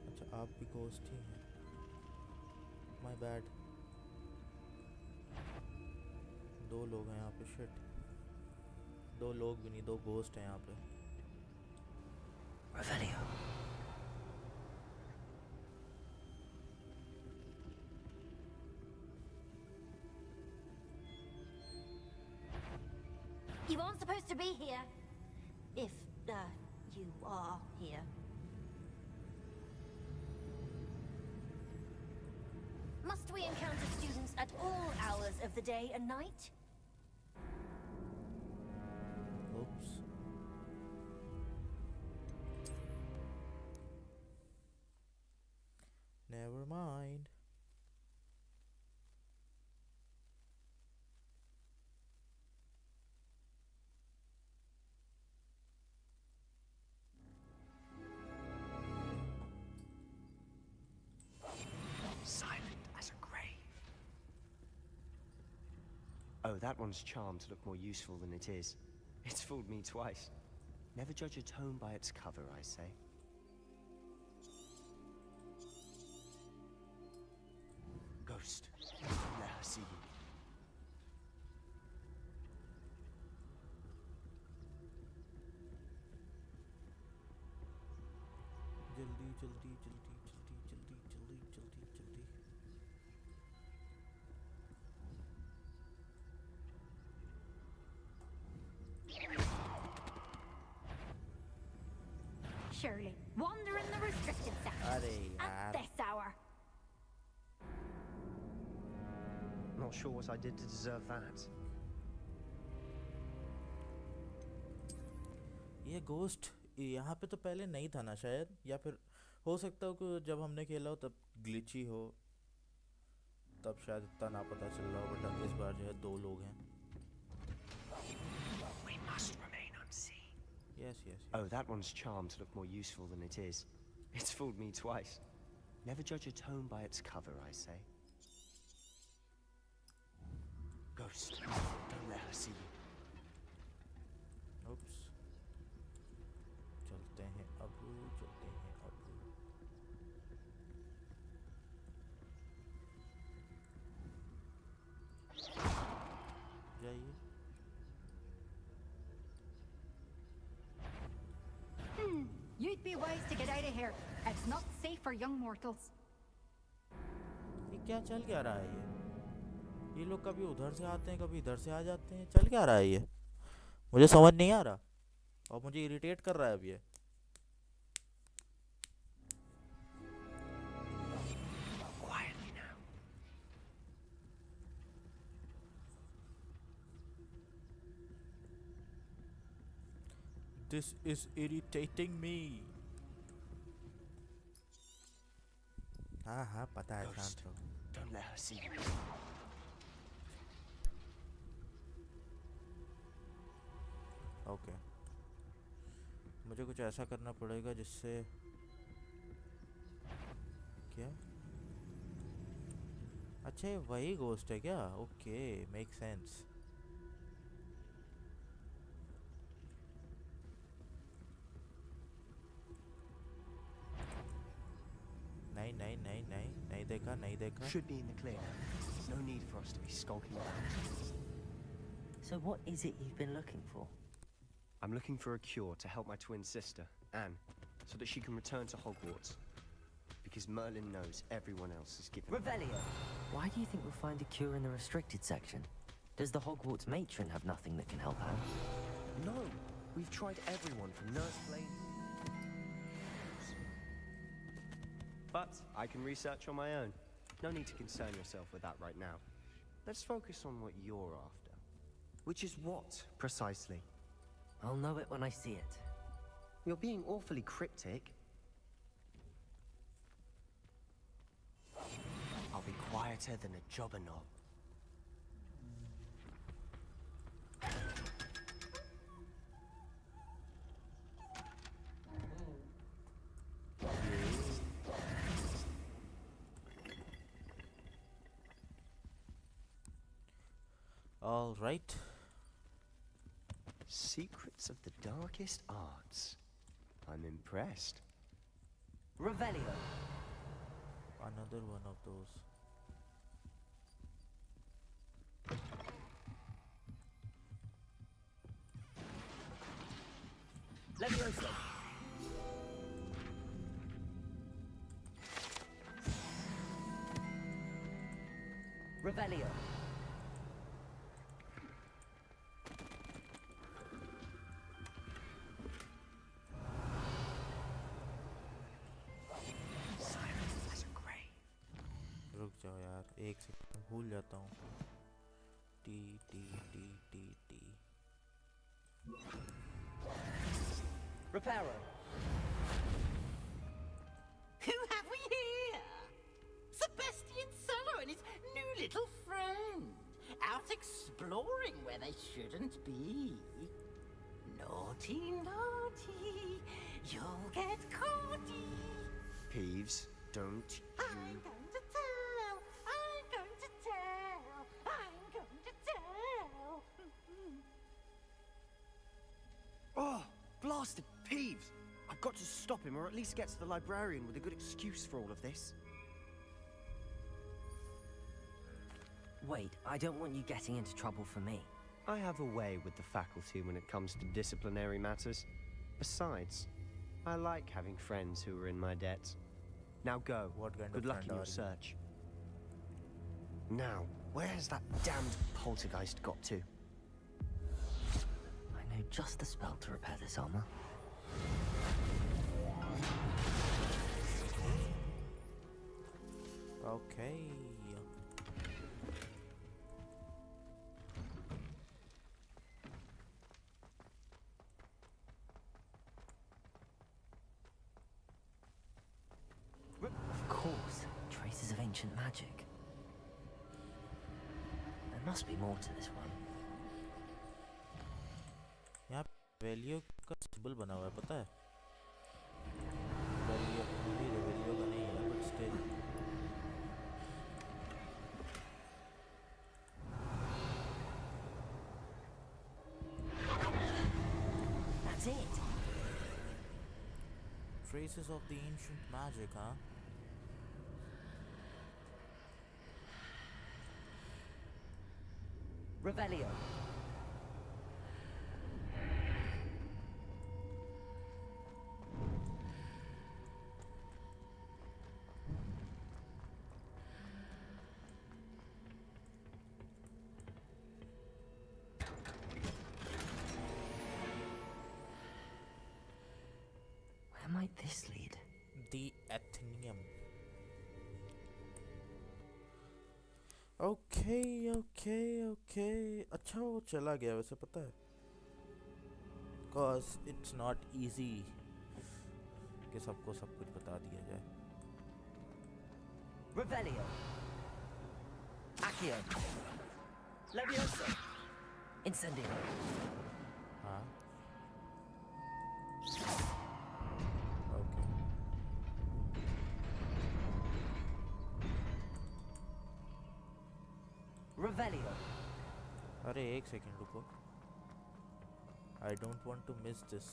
अच्छा आप भी ghost ही हैं। My bad. दो लोग हैं यहाँ पे। शिट। दो लोग भी नहीं, दो घोस्ट हैं यहाँ पे। Revelio. You aren't supposed to be here. If, you are here. Must we encounter students at all hours of the day and night? Oops. Never mind. Silent as a grave. Oh, that one's charmed to look more useful than it is. It's fooled me twice. Never judge a tome by its cover, I say. Ghost, don't let her see you. जल्दी जल्दी जल्दी जल्दी जल्दी जल्दी जल्दी जल्दी। Surely, wander in the restricted section अरे at यार। this hour. Not sure what I did to deserve that. ये घोस्ट यहाँ पे तो पहले नहीं था ना शायद, या फिर हो सकता हो कि जब हमने खेला हो तब ग्लिची हो, तब शायद इतना ना पता चल रहा हो। बट इस बार जो है दो लोग हैं। We must remain unseen. Yes, yes, yes. Oh, that one's charmed to look more useful than it is. It's fooled me twice. Never judge a tome by its cover, I say. Ghost, don't let her see you. Oops. चलते हैं अब, चलते हैं अब। जाइए। You'd be wise to get out of here. It's not safe for young mortals. ये क्या चल क्या रहा है ये लोग कभी उधर से आते हैं, कभी इधर से आ जाते हैं। चल क्या रहा है ये? मुझे समझ नहीं आ रहा और मुझे इरिटेट कर रहा है अब ये। Quietly now. This is irritating me. हाँ हाँ पता है, शांत रहो। Don't let her see you. Okay मुझे कुछ ऐसा करना पड़ेगा जिससे क्या? अच्छा ये वही घोस्ट है क्या? Okay make sense. नहीं नहीं नहीं नहीं नहीं देखा, नहीं देखा। Should be in the clear. No need for us to be skulking around. So what is it you've been looking for? I'm looking for a cure to help my twin sister, Anne, so that she can return to Hogwarts. Because Merlin knows everyone else is given. Revelio! Why do you think we'll find a cure in the restricted section? Does the Hogwarts matron have nothing that can help her? No! We've tried everyone from Nurse Blaine. But I can research on my own. No need to concern yourself with that right now. Let's focus on what you're after. Which is what, precisely? I'll know it when I see it. You're being awfully cryptic. I'll be quieter than a jobberknob. All right. Secrets of the darkest arts. I'm impressed. Revelio. Another one of those. Levioso. Revelio. रुक जाओ यार, एक second भूल जाता हूँ. T T T T T. Reparo. Who have we here? Sebastian Solo and his new little friend. Out exploring where they shouldn't be. Naughty, naughty. You'll get caughty. Peeves, don't you... I'm going to tell. I'm going to tell. I'm going to tell. Oh, blasted Peeves! I've got to stop him, or at least get to the librarian with a good excuse for all of this. Wait, I don't want you getting into trouble for me. I have a way with the faculty when it comes to disciplinary matters. Besides, I like having friends who are in my debt. Now go. What kind Good of luck friend in are your you? search. Now, where has that damned poltergeist got to? I know just the spell to repair this armor. Okay. Of course, traces of ancient magic. There must be more to this one. यहाँ रेवेलियो का symbol बना हुआ है, पता है? रेवेलियो का नहीं है, but still. That's it. Traces of the ancient magic, huh? Revelio. Where might this lead? The Athenaeum. Okay, okay, okay. अच्छा वो चला गया वैसे, पता है? Cause it's not easy कि सबको सब कुछ बता दिया जाए. Revelio. Accio. Levioso. Incendio. हाँ. Revelio. अरे एक सेकंड रुको. I don't want to miss this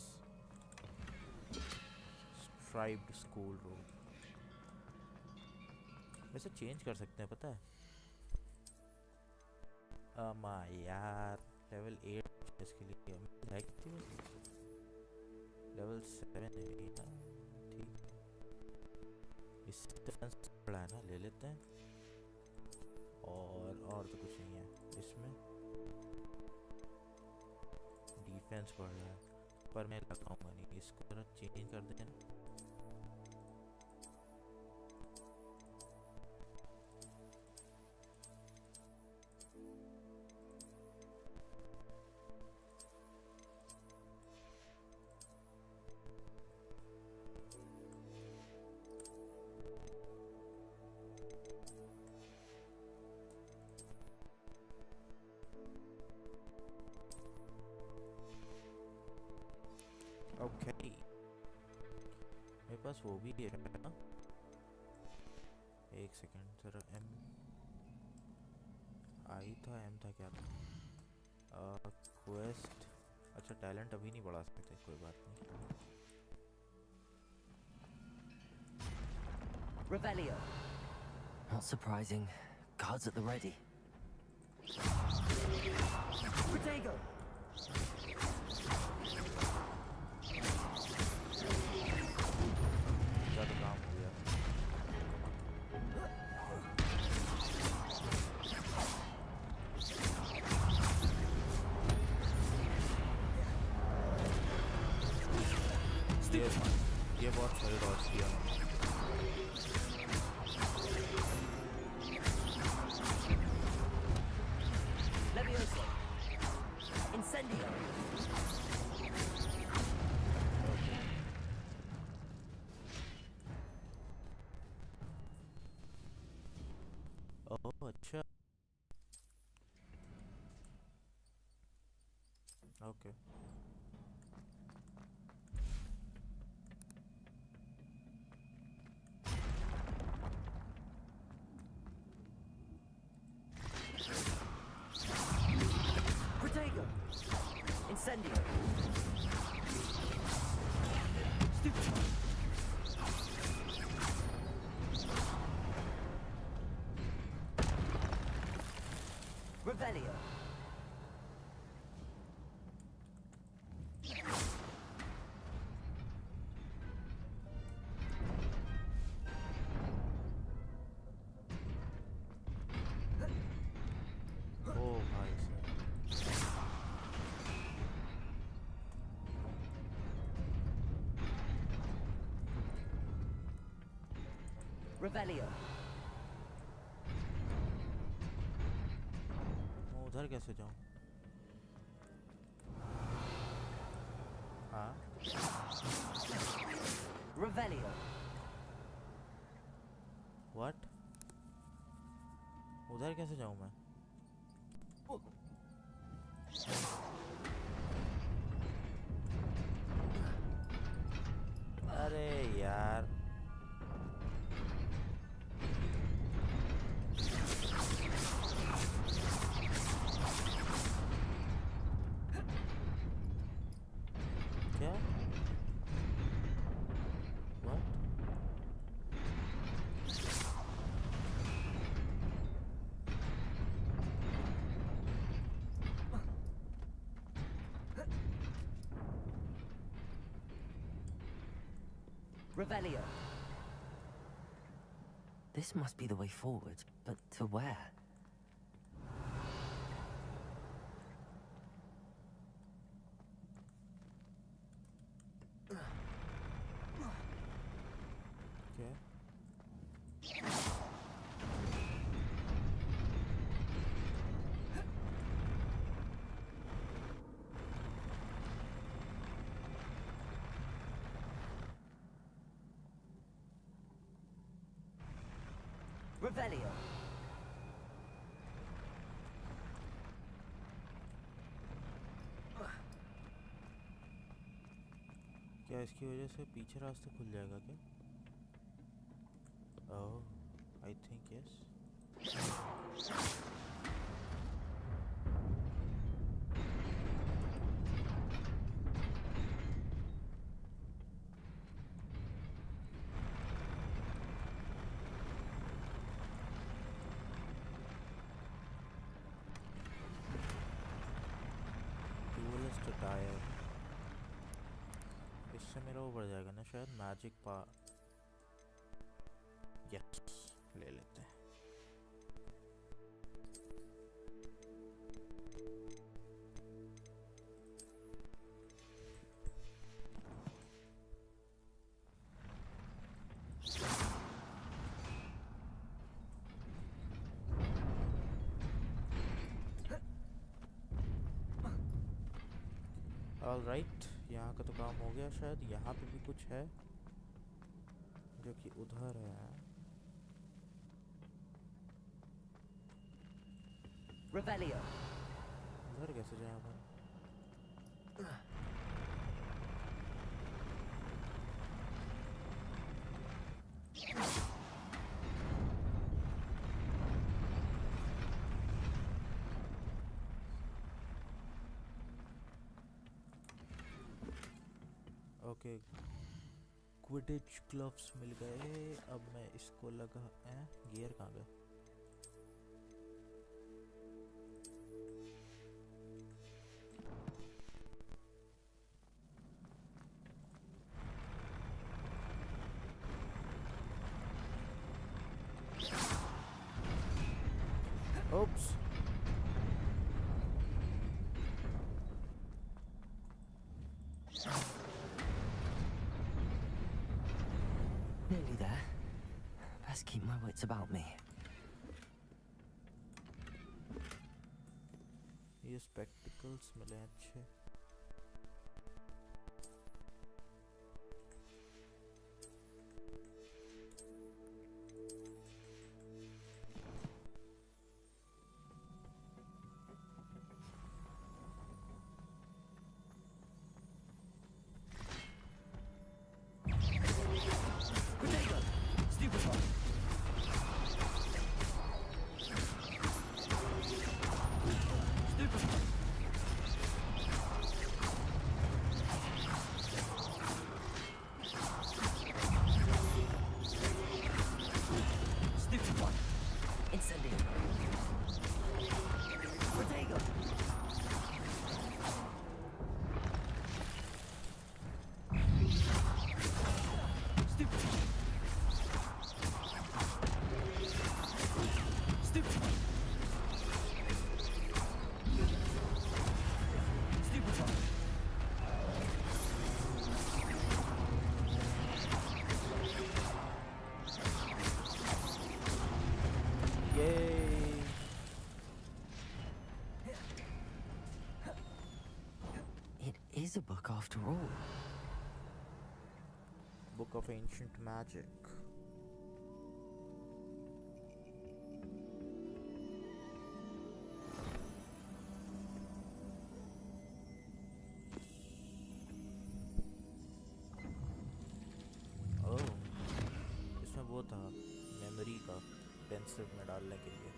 striped school robe. वैसे चेंज कर सकते हैं, पता है? यार लेवल 8 इसके लिए है कितनी? लेवल 7 है ये, हाँ ठीक. इस डिफेंस पड़ा है ना, ले लेते हैं. और तो कुछ नहीं है इसमें. डिफेंस बढ़ रहा है पर मैं लगाऊंगा नहीं, इसको जरा चेंज कर दें. ओके मेरे पास वो भी है ना. एक सेकंड जरा. एम आई था, एम था, क्या था? अच्छा टैलेंट अभी नहीं बढ़ा सकते, कोई बात नहीं। Revelio. Not surprising. Guards at the ready. Protego. ज़्यादा काम हो गया। ये बहुत सही डॉज किया। Levioso. Incendio. ओह अच्छा, ओके। Protego. Incendio. Revelio. ओ भाई साहब, Revelio. मैं उधर कैसे जाऊँ? हाँ Revelio. व्हाट? उधर कैसे जाऊँ मैं? अरे यार, क्या? What? Revelio. This must be the way forward, but to where? क्या? Revelio. क्या इसकी वजह से पीछे रास्ता खुल जाएगा क्या? ओह, आई थिंक यस। टूलिस्ट टायर, इससे मेरा वो बढ़ जाएगा ना शायद, मैजिक पा। यस, ले लेते हैं। ऑलराइट, यहाँ का तो काम हो गया शायद। यहाँ पे भी कुछ है जो कि उधर है। Revelio. उधर कैसे जाए अपन? ओके क्विडिच ग्लव्स मिल गए। अब मैं इसको लगा गियर कहाँ गए? Oops. Nearly there. Best keep my wits about me. ये spectacles मिले अच्छे। It is a book after all. Book of Ancient Magic. ओह, इसमें वो था मेमोरी का पेंसिल में डालने के लिए।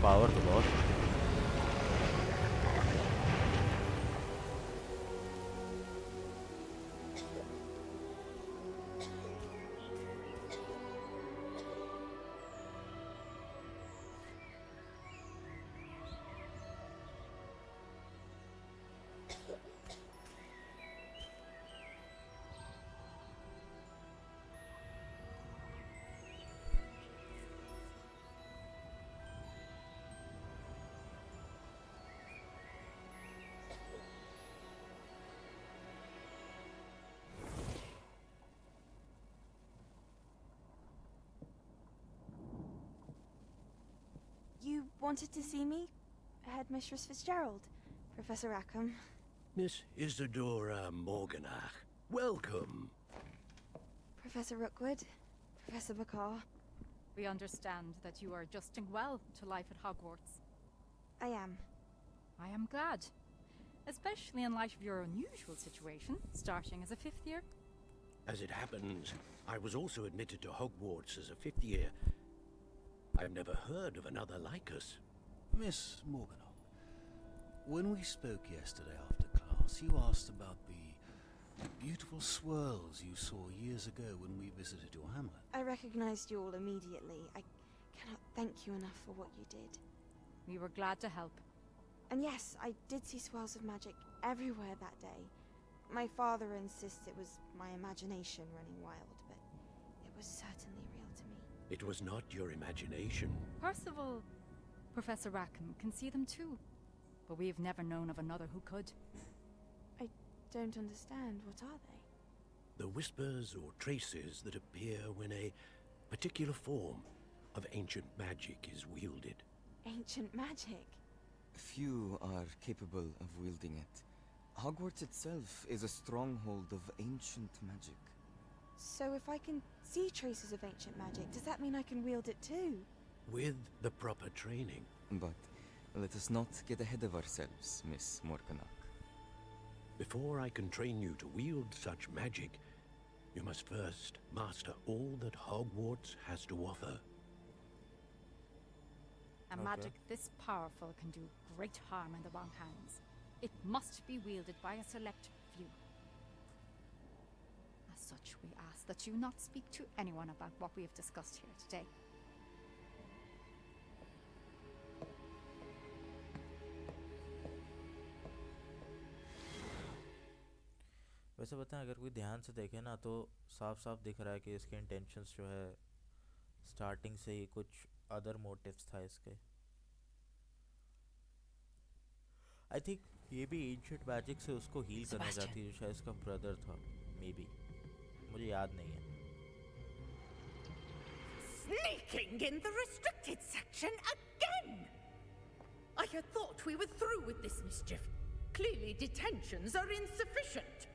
पावर तो बहुत है। You wanted to see me? Headmistress Fitzgerald, Professor Rackham. Miss Isadora Morganach, welcome. Professor Rookwood, Professor Bakar. We understand that you are adjusting well to life at Hogwarts. I am. I am glad. Especially in light of your unusual situation, starting as a 5th year. As it happens, I was also admitted to Hogwarts as a 5th year. I've never heard of another like us. Miss Morganach, when we spoke yesterday after class, you asked about the Beautiful swirls you saw years ago when we visited your hamlet. I recognized you all immediately. I cannot thank you enough for what you did. We were glad to help. And yes, I did see swirls of magic everywhere that day. My father insists it was my imagination running wild, but it was certainly real to me. It was not your imagination. Percival, Professor Rackham can see them too. But we've never known of another who could. I don't understand. What are they? The whispers or traces that appear when a particular form of ancient magic is wielded. Ancient magic? Few are capable of wielding it. Hogwarts itself is a stronghold of ancient magic. So if I can see traces of ancient magic, does that mean I can wield it too? With the proper training. But let us not get ahead of ourselves, Miss Morganach. Before I can train you to wield such magic, you must first master all that Hogwarts has to offer. A magic this powerful can do great harm in the wrong hands. It must be wielded by a select few. As such, we ask that you not speak to anyone about what we have discussed here today. वैसे बताएं, अगर कोई ध्यान से देखे ना तो साफ साफ दिख रहा है कि इसके इंटेंशंस जो है स्टार्टिंग से ही कुछ अदर मोटिव्स था इसके. आई थिंक ये भी एंशिएंट मैजिक से उसको हील करना चाहती है, जो शायद इसका ब्रदर था, मे बी, मुझे याद नहीं है. Sneaking in the restricted section again! I had thought we were through with this mischief. Clearly detentions are insufficient.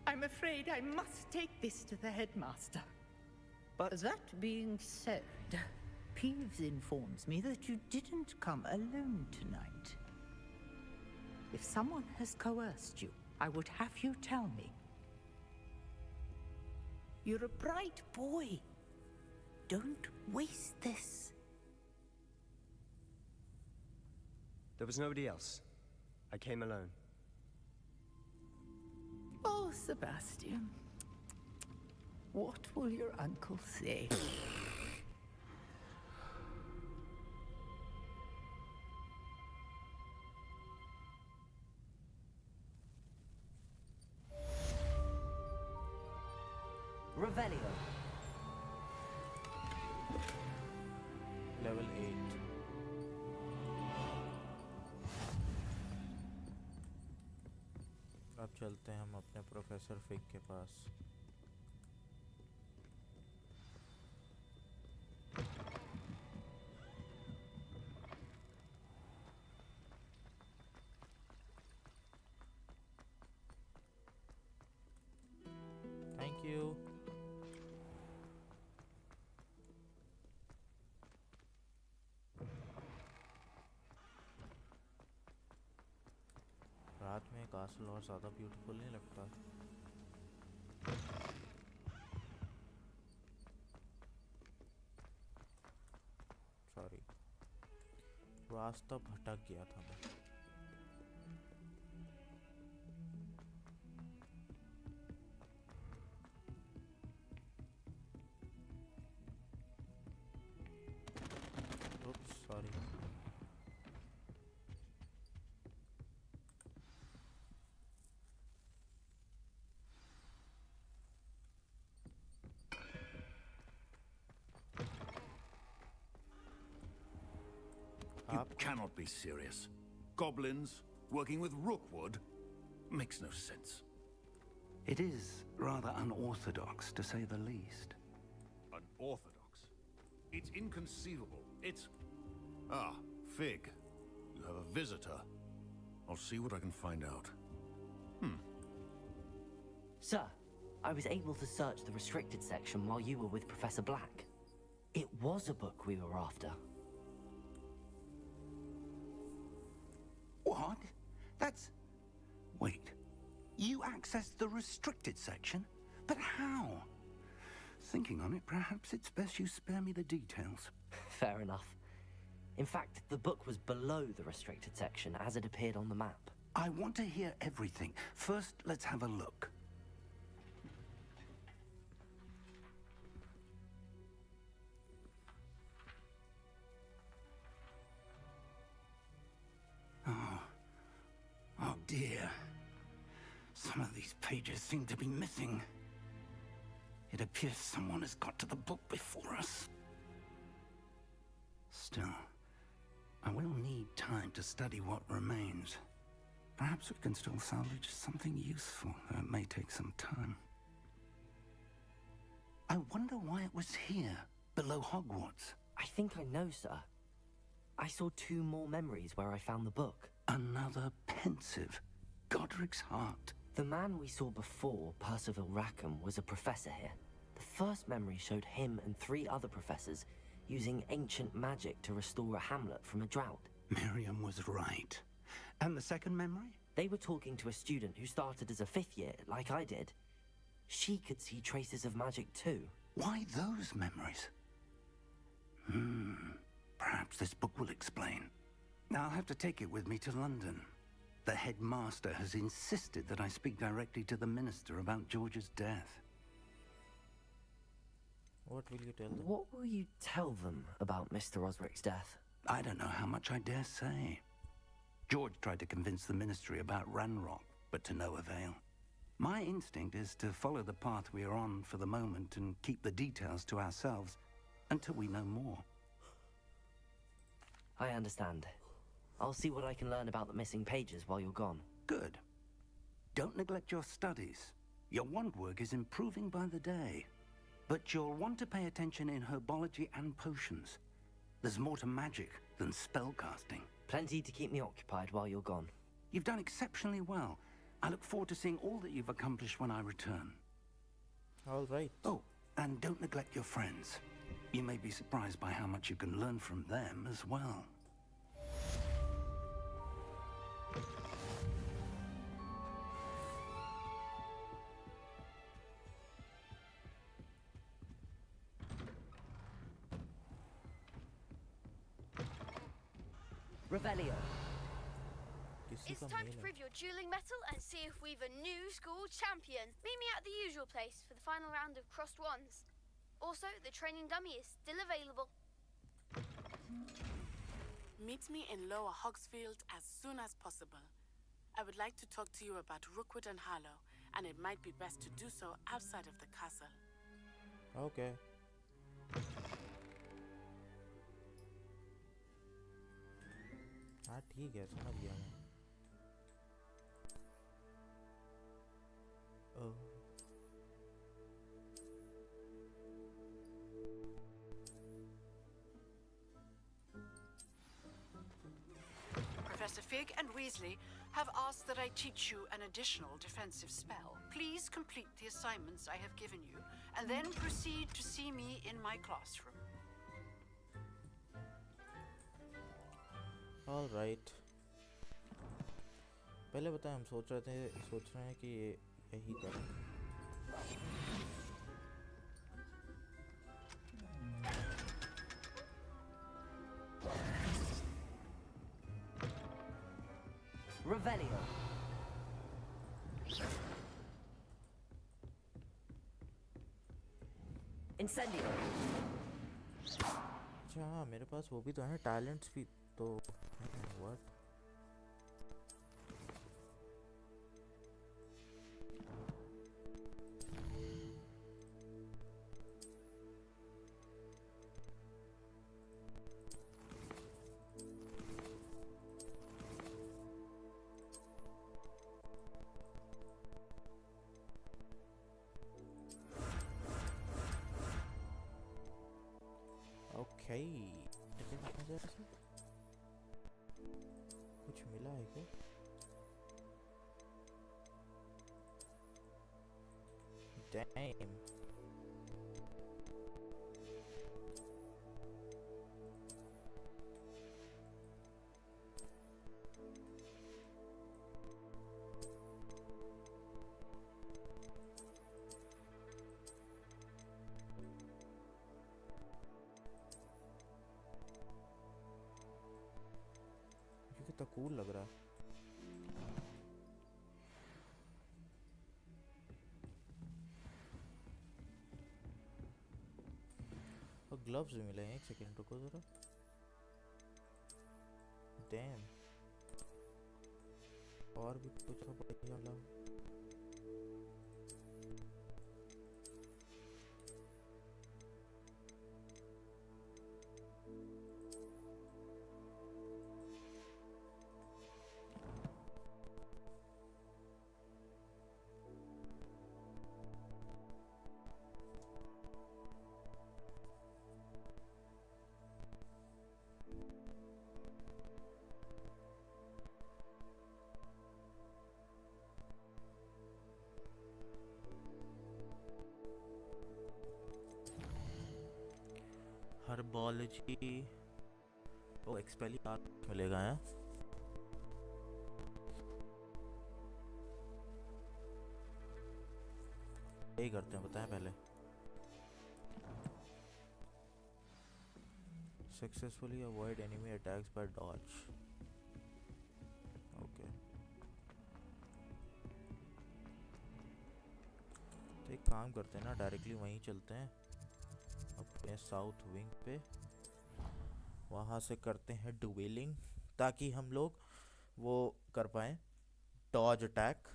I'm afraid I must take this to the headmaster. But that being said, Peeves informs me that you didn't come alone tonight. If someone has coerced you, I would have you tell me. You're a bright boy. Don't waste this. There was nobody else. I came alone. Oh, Sebastian. What will your uncle say? Revelio. Level 8. अब चलते हैं हम अपने professor fig के पास. Thank you. रात में castle और ज़्यादा ब्यूटीफुल नहीं लगता. सॉरी, रास्ता भटक गया था मैं. Oops, sorry. You cannot be serious. Goblins working with Rookwood makes no sense. It is rather unorthodox, to say the least. Unorthodox? It's inconceivable. It's... Ah, Fig. You have a visitor. I'll see what I can find out. Sir, I was able to search the restricted section while you were with Professor Black. It was a book we were after. What? That's... Wait. You accessed the restricted section? But how? Thinking on it, perhaps it's best you spare me the details. Fair enough. In fact, the book was below the restricted section as it appeared on the map. I want to hear everything. First, let's have a look. Oh dear. Some of these pages seem to be missing. It appears someone has got to the book before us. Still, I will need time to study what remains. Perhaps we can still salvage something useful, though it may take some time. I wonder why it was here, below Hogwarts. I think I know, sir. I saw 2 more memories where I found the book. Another pensive. Godric's heart. The man we saw before, Percival Rackham, was a professor here. The first memory showed him and 3 other professors using ancient magic to restore a hamlet from a drought. Miriam was right. And the second memory? They were talking to a student who started as a 5th year, like I did. She could see traces of magic too. Why those memories? Perhaps this book will explain. Now I'll have to take it with me to London. The headmaster has insisted that I speak directly to the minister about George's death. What will you tell them? What will you tell them about Mr. Osric's death? I don't know how much I dare say. George tried to convince the ministry about Ranrock, but to no avail. My instinct is to follow the path we are on for the moment and keep the details to ourselves until we know more. I understand. I'll see what I can learn about the missing pages while you're gone. Good. Don't neglect your studies. Your wand work is improving by the day. But you'll want to pay attention in herbology and potions. There's more to magic than spellcasting. Plenty to keep me occupied while you're gone. You've done exceptionally well. I look forward to seeing all that you've accomplished when I return. All right. Oh, and don't neglect your friends. You may be surprised by how much you can learn from them as well. Revelio. It's time to prove your dueling mettle and see if we've a new school champion. Meet me at the usual place for the final round of crossed wands. Also, the training dummy is still available. Meet me in Lower Hogsfield as soon as possible. I would like to talk to you about Rookwood and Harlow, and it might be best to do so outside of the castle. Okay. हाँ ठीक है समझ गया मैं Professor Fig and Weasley have asked that I teach you an additional defensive spell. Please complete the assignments I have given you, and then proceed to see me in my classroom. All right. पहले बताएं हम सोच रहे हैं कि यही करें. Revelio. Incendio. अच्छा हाँ मेरे पास वो भी तो है टैलेंट्स भी तो what okay कुछ मिला है क्या Damn. ये कितना कूल लग रहा है ग्लव्स भी मिले हैं, एक सेकंड रुको जरा। डैम, और भी कुछ हो पड़ेगा। हर्बोलॉजी, ओ एक्सपेलियार मिलेगा है। यही करते हैं, बताएं पहले। Successfully avoid enemy attacks by dodge. Okay, तो एक काम करते हैं ना, डायरेक्टली वहीं चलते हैं अपने साउथ विंग पे, वहाँ से करते हैं डुवेलिंग, ताकि हम लोग वो कर पाएं dodge attack.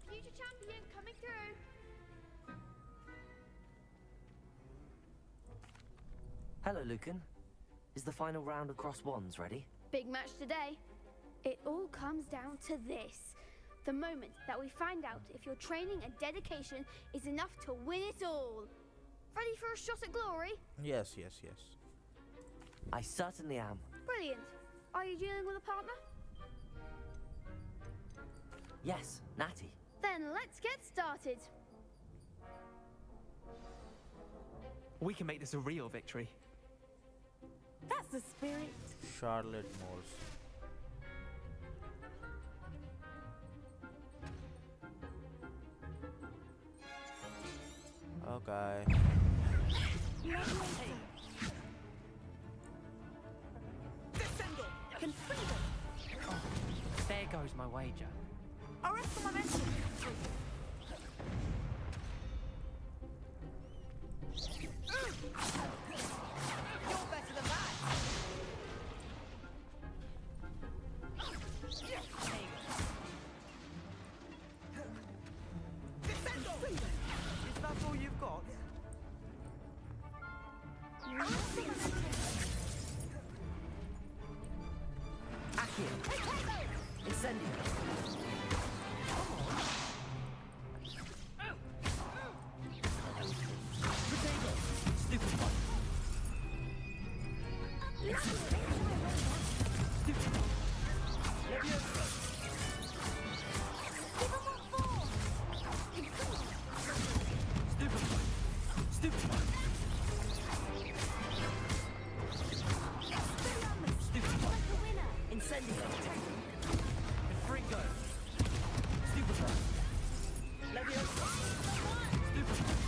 Future champion coming through. Hello, Lucan. Is the final round across wands ready? Big match today. It all comes down to this. The moment that we find out if your training and dedication is enough to win it all. Ready for a shot at glory? Yes, yes, yes. I certainly am. Brilliant. Are you dealing with a partner? Yes, Natty. Then let's get started. We can make this a real victory. That's the spirit. Charlotte Morse. Okay. There goes my wager. Arrest the momentum. You're better than that. Is that all you've got? Accio. Incendio. Potato. Stupid one. Stupid one. Leviosa. Stupid one. Stupid one. Stupid one. Incendio. Fringo. Stupid one. Leviosa. Stupid one.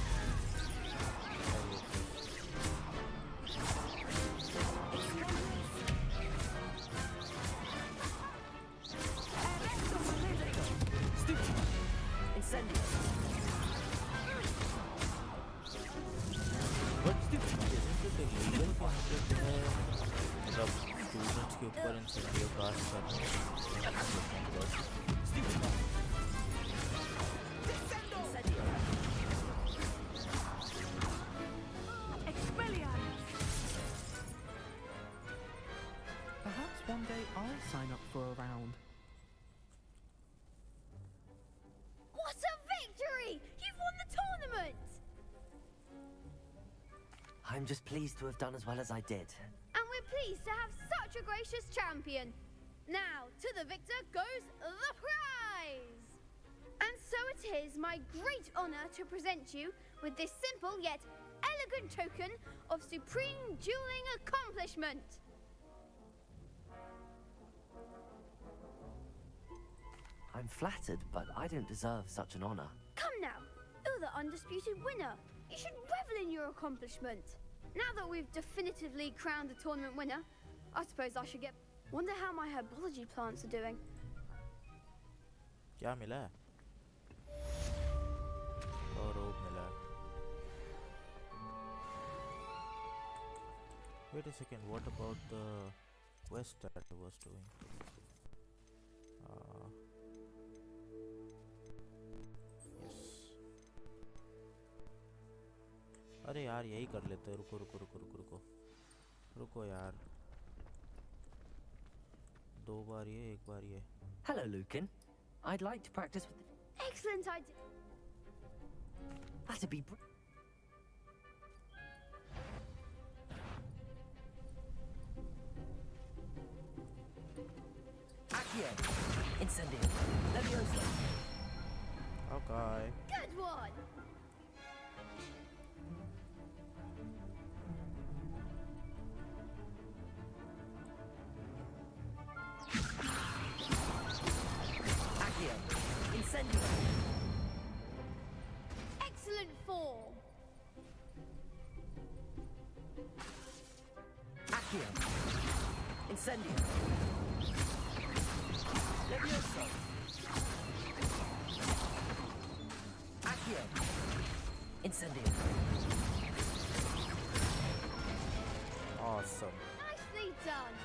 Stupid one. Incendio. But isn't it illegal for मतलब students के ऊपर incentive cast करना? Perhaps one day I'll sign up for a round. What a victory! You've won the tournament! I'm just pleased to have done as well as I did. And we're pleased to have such a gracious champion. Now, to the victor goes the prize! And so it is my great honor to present you with this simple yet elegant token of supreme dueling accomplishment. I'm flattered, but I don't deserve such an honor. Come now, you're the undisputed winner. You should revel in your accomplishment. Now that we've definitively crowned the tournament winner, I suppose I should get... Wonder how my herbology plants are doing. क्या मिला है? और रोग मिला है. Wait a second, what about the quest that I was doing? Yes. अरे यार यही कर लेते हैं. रुको रुको रुको रुको रुको रुको यार. 2 बार ये 1 बार ये. Hello, Lucan. I'd like to practice with... Excellent idea. That'd be... Accio. Incendio. Levioso. Okay. Good one. Accio. Incendio. Excellent form. Accio. Incendio. Levioso. Accio. Incendio. Awesome. Nicely done.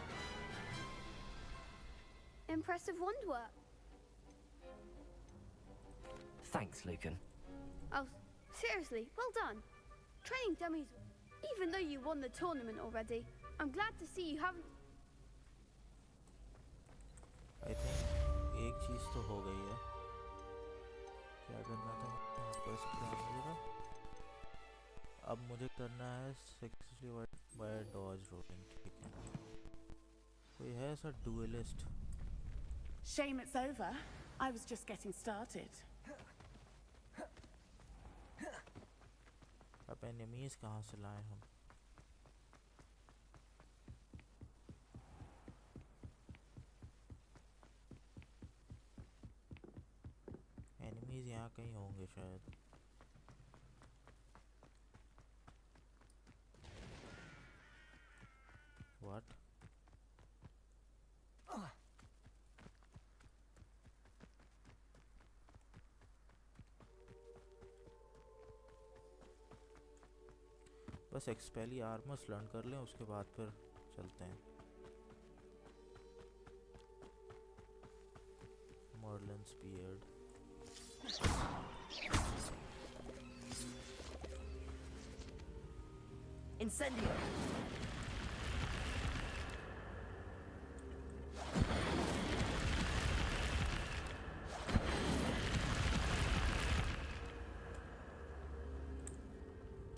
Impressive wand work. Thanks, Lucan. Oh, seriously, well done. Training dummies, even though you won the tournament already, I'm glad to see you haven't... I think एक चीज़ तो हो गई है. क्या करना था? बस क्या मिलेगा? अब मुझे करना है successfully by dodge rolling. ठीक है. कोई है ऐसा duelist? Shame it's over. I was just getting started. अब enemies कहाँ से लाएं हम? enemies यहाँ कहीं होंगे शायद. What? बस एक्सपेली आर्मर्स लर्न कर लें, उसके बाद फिर चलते हैं. मर्लिन's beard. Incendio.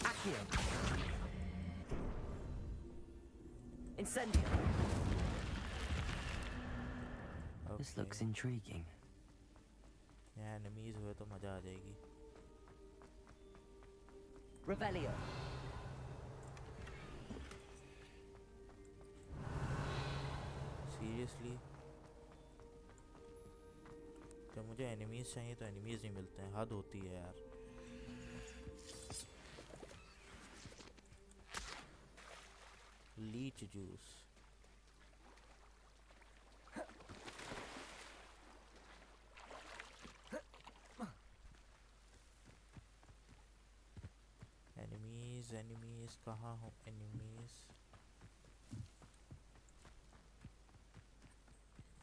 Accio. Incendio. This looks intriguing. यहाँ enemies हुए तो मजा आ जाएगी. Revelio. Seriously? जब मुझे enemies चाहिए तो enemies नहीं मिलते हैं. हद होती है यार. Leech juice. enemies कहाँ हो? enemies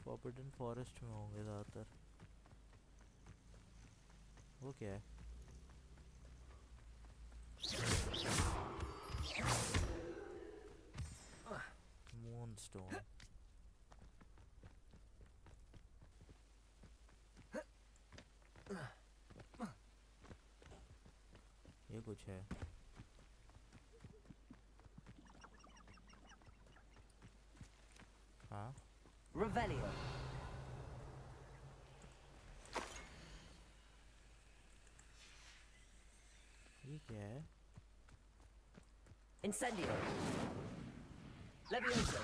Forbidden Forest में होंगे ज़्यादातर. वो क्या है? Moonstone. ये कुछ है. हाँ. Revelio. ये क्या है? Incendio. Levioso.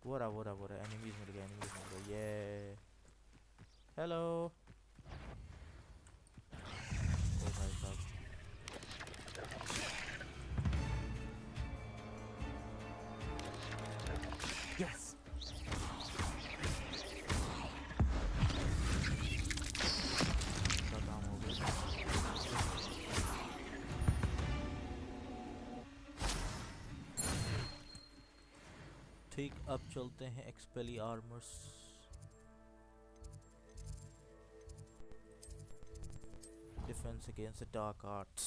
वो रहा एनिमीज मिल गए ये हेलो ओ भाई साहब Yes. खत्म हो गया ठीक अब चलते हैं expelliarmus defence against the dark arts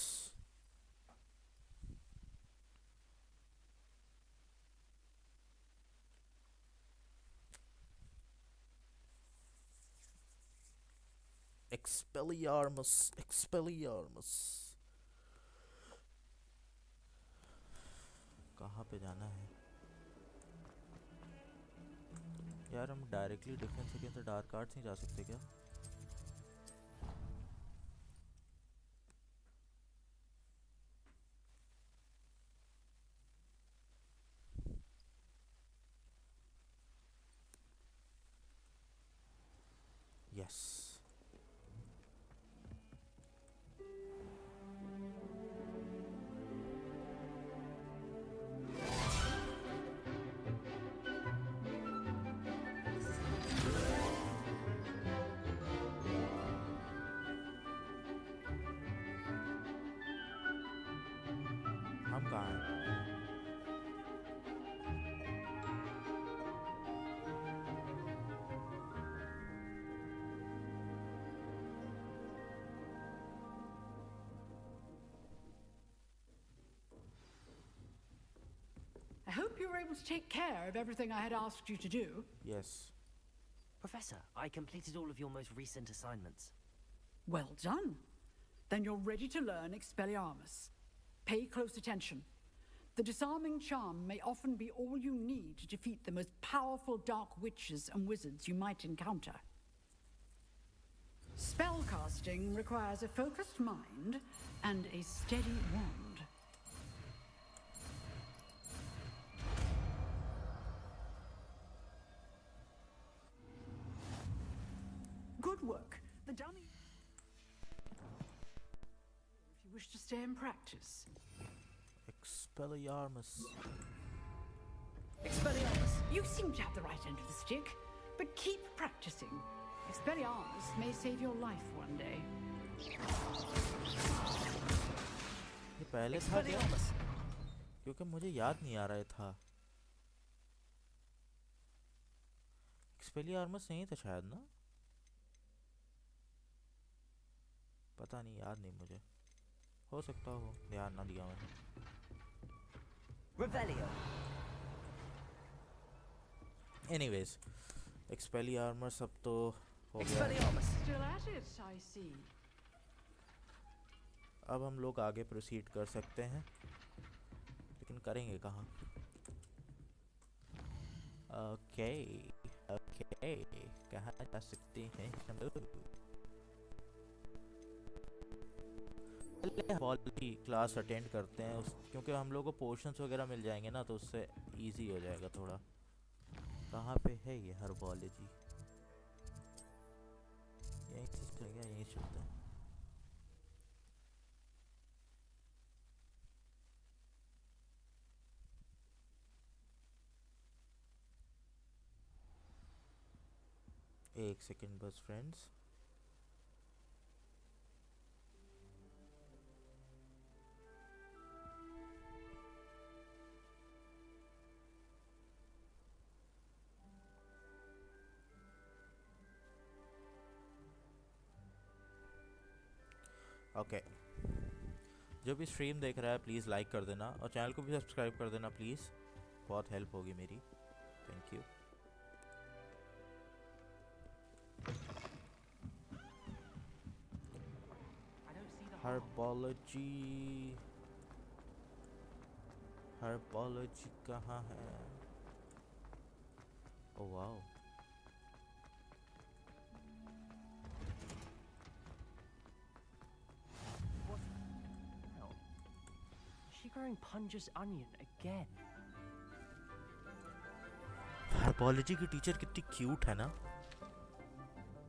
expelliarmus कहाँ पे जाना है यार हम directly defence against dark arts नहीं जा सकते क्या यस हम कहाँ हैं I hope you were able to take care of everything I had asked you to do. Yes. Professor, I completed all of your most recent assignments. Well done. Then you're ready to learn Expelliarmus. Pay close attention. The disarming charm may often be all you need to defeat the most powerful dark witches and wizards you might encounter. Spellcasting requires a focused mind and a steady wand. Good work. The dummy... If you wish to stay and practice. Expelliarmus. Expelliarmus, you seem to have the right end of the stick, but keep practicing. Expelliarmus may save your life one day. ये पहले था क्या? क्योंकि मुझे याद नहीं आ रहा था. एक्सपेलियार्मस नहीं था शायद ना? पता नहीं याद नहीं मुझे. हो सकता हो ध्यान ना दिया मैंने. Revelio. Anyways, एक्सपेलियार्मस अब तो हो गया. Still at it, I see. अब हम लोग आगे प्रोसीड कर सकते हैं, लेकिन करेंगे कहाँ? ओके, कहाँ जा सकते हैं हम लोग? पहले क्लास अटेंड करते हैं क्योंकि हम लोग को पोर्शंस वगैरह मिल जाएंगे ना, तो उससे इजी हो जाएगा थोड़ा. कहाँ पे है ये हर्बोलॉजी? यहीं से चलेगा, यहीं चलते हैं. एक सेकंड बस फ्रेंड्स. ओके, जो भी स्ट्रीम देख रहा है प्लीज़ लाइक कर देना और चैनल को भी सब्सक्राइब कर देना प्लीज़. बहुत हेल्प होगी मेरी. Thank you. हर्बोलॉजी कहाँ है? Oh wow. Growing Punja's onion again. Biology की टीचर कितनी क्यूट है ना,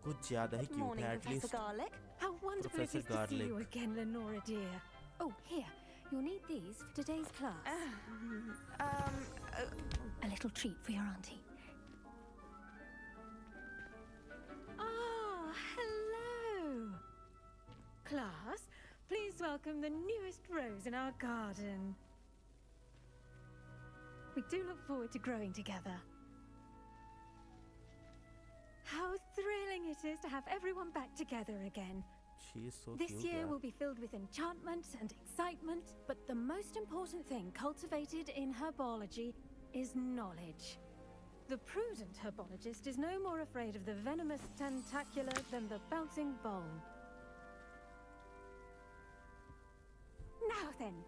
कुछ ज्यादा ही Good क्यूट morning, है Professor at least. Garlic. How wonderful it Professor is to see you Garlic. again, Lenora dear. Oh, here. You'll need these for today's class. A little treat for your auntie. Ah, hello. Class, please welcome the newest rose in our garden. We do look forward to growing together. How thrilling it is to have everyone back together again. She is so This cute. year यार। will be filled with enchantment and excitement, but the most important thing cultivated in herbology is knowledge. The prudent herbologist is no more afraid of the venomous tentacular than the bouncing bowl. Now then,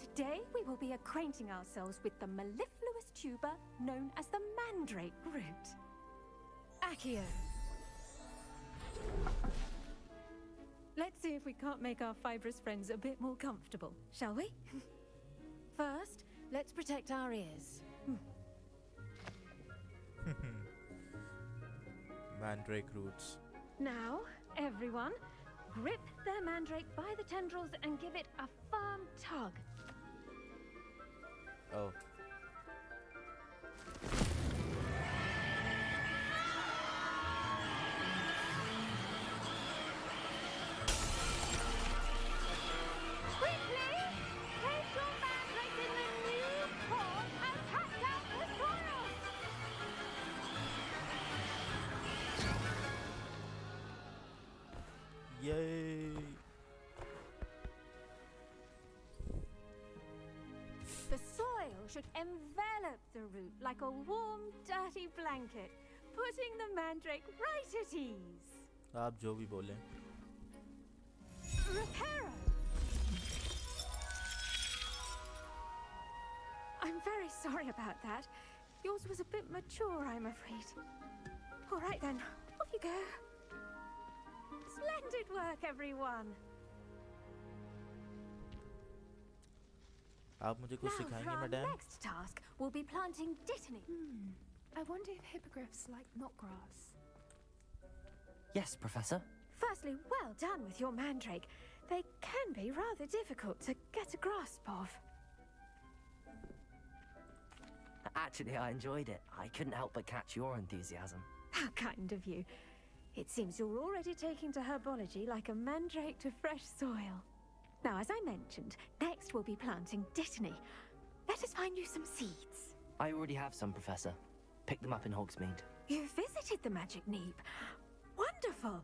today we will be acquainting ourselves with the mellifluous tuber known as the mandrake root. Accio. Let's see if we can't make our fibrous friends a bit more comfortable, shall we? First, let's protect our ears. Mandrake roots. Now, everyone, grip their mandrake by the tendrils and give it a firm tug. Oh. Quickly! Place your mandrake in the new pot and pack down the soil! Yay! The soil should envelop the root like a warm, dirty blanket, putting the mandrake right at ease. आप जो भी बोलें। Reparo! I'm very sorry about that. Yours was a bit mature, I'm afraid. All right then, off you go. Splendid work, everyone. आप मुझे कुछ Now for सिखाएंगे our madam? next task, we'll be planting dittany. I wonder if hippogriffs like knotgrass. Yes, Professor. Firstly, well done with your mandrake. They can be rather difficult to get a grasp of. Actually, I enjoyed it. I couldn't help but catch your enthusiasm. How kind of you. It seems you're already taking to herbology like a mandrake to fresh soil. Now, as I mentioned, next we'll be planting dittany. Let us find you some seeds. I already have some, Professor. Picked them up in Hogsmeade. You visited the Magic Neep. Wonderful.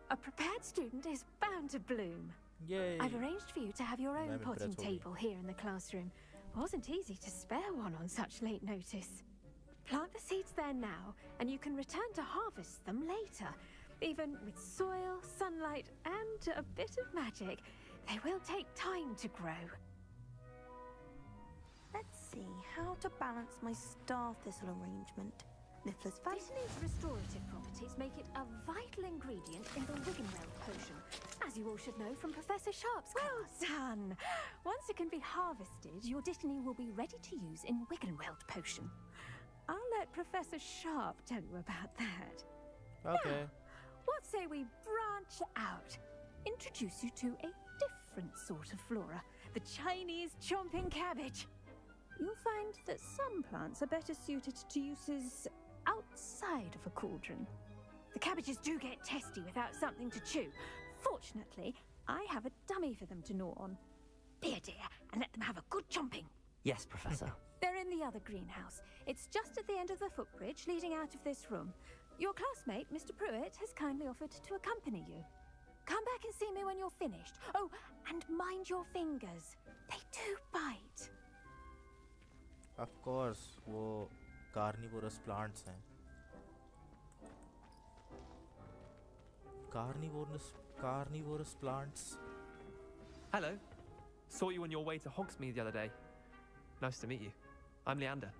A prepared student is bound to bloom. Yay! I've arranged for you to have your own I'm potting impressed already. table here in the classroom. Wasn't easy to spare one on such late notice. Plant the seeds there now, and you can return to harvest them later. Even with soil, sunlight, and a bit of magic, they will take time to grow. Let's see how to balance my star thistle arrangement. Niffler's face. Dittany's restorative properties make it a vital ingredient in the Wiggenweld potion, as you all should know from Professor Sharp's class. Well done! Once it can be harvested, your Dittany will be ready to use in Wiggenweld potion. I'll let Professor Sharp tell you about that. Okay. Now, what say we branch out? Introduce you to a different sort of flora, the Chinese chomping cabbage. You'll find that some plants are better suited to uses outside of a cauldron. The cabbages do get testy without something to chew. Fortunately, I have a dummy for them to gnaw on. Be a dear and let them have a good chomping. Yes, Professor. They're in the other greenhouse. It's just at the end of the footbridge leading out of this room. Your classmate, Mr. Pruitt, has kindly offered to accompany you. Come back and see me when you're finished. Oh, and mind your fingers. They do bite. Of course, वो carnivorous plants हैं. Carnivorous plants. Hello. Saw you on your way to Hogsmeade the other day. Nice to meet you. I'm Leander.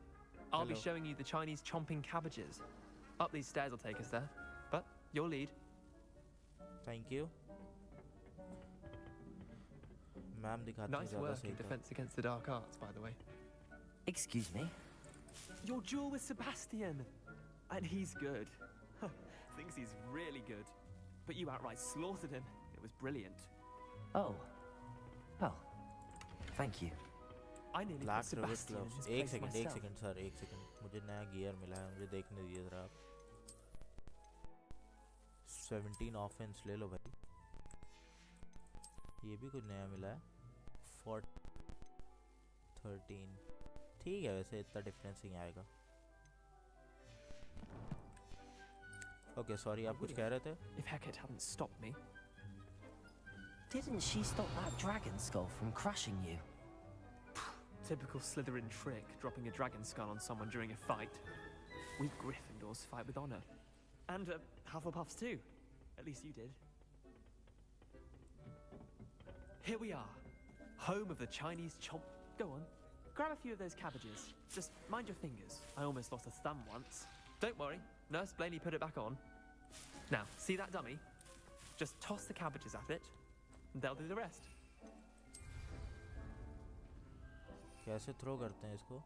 I'll be Hello. showing you the Chinese chomping cabbages. Up these stairs will take us there. But your lead. Thank you. Ma'am दिखाते हैं Nice ज़्यादा work सही in तो. defense against the dark arts, by the way. Excuse me? Your duel with Sebastian. And he's good. Thinks he's really good. But you outright slaughtered him. It was brilliant. Oh. Well, thank you. I nearly put Black Rivet Sebastian in gloves. his एक place second myself. Sir, एक second. मुझे नया gear मिला है, मुझे देखने दीजिए जरा आप. 17 ऑफेंस ले लो भाई. ये भी कुछ नया मिला है. 13. ठीक है, वैसे इतना डिफरेंस नहीं आएगा. ओके सॉरी, आप कुछ कह रहे थे? If Hecate hadn't stopped me. Didn't she stop that dragon skull from crushing you? Typical Slytherin trick, dropping a dragon skull on someone during a fight. We Gryffindors fight with honor. And Hufflepuffs too. At least you did. Here we are. Home of the Chinese chomp. Go on. Grab a few of those cabbages. Just mind your fingers. I almost lost a thumb once. Don't worry. Nurse Blaney put it back on. Now, see that dummy? Just toss the cabbages at it. And they'll do the rest. कैसे throw करते हैं इसको?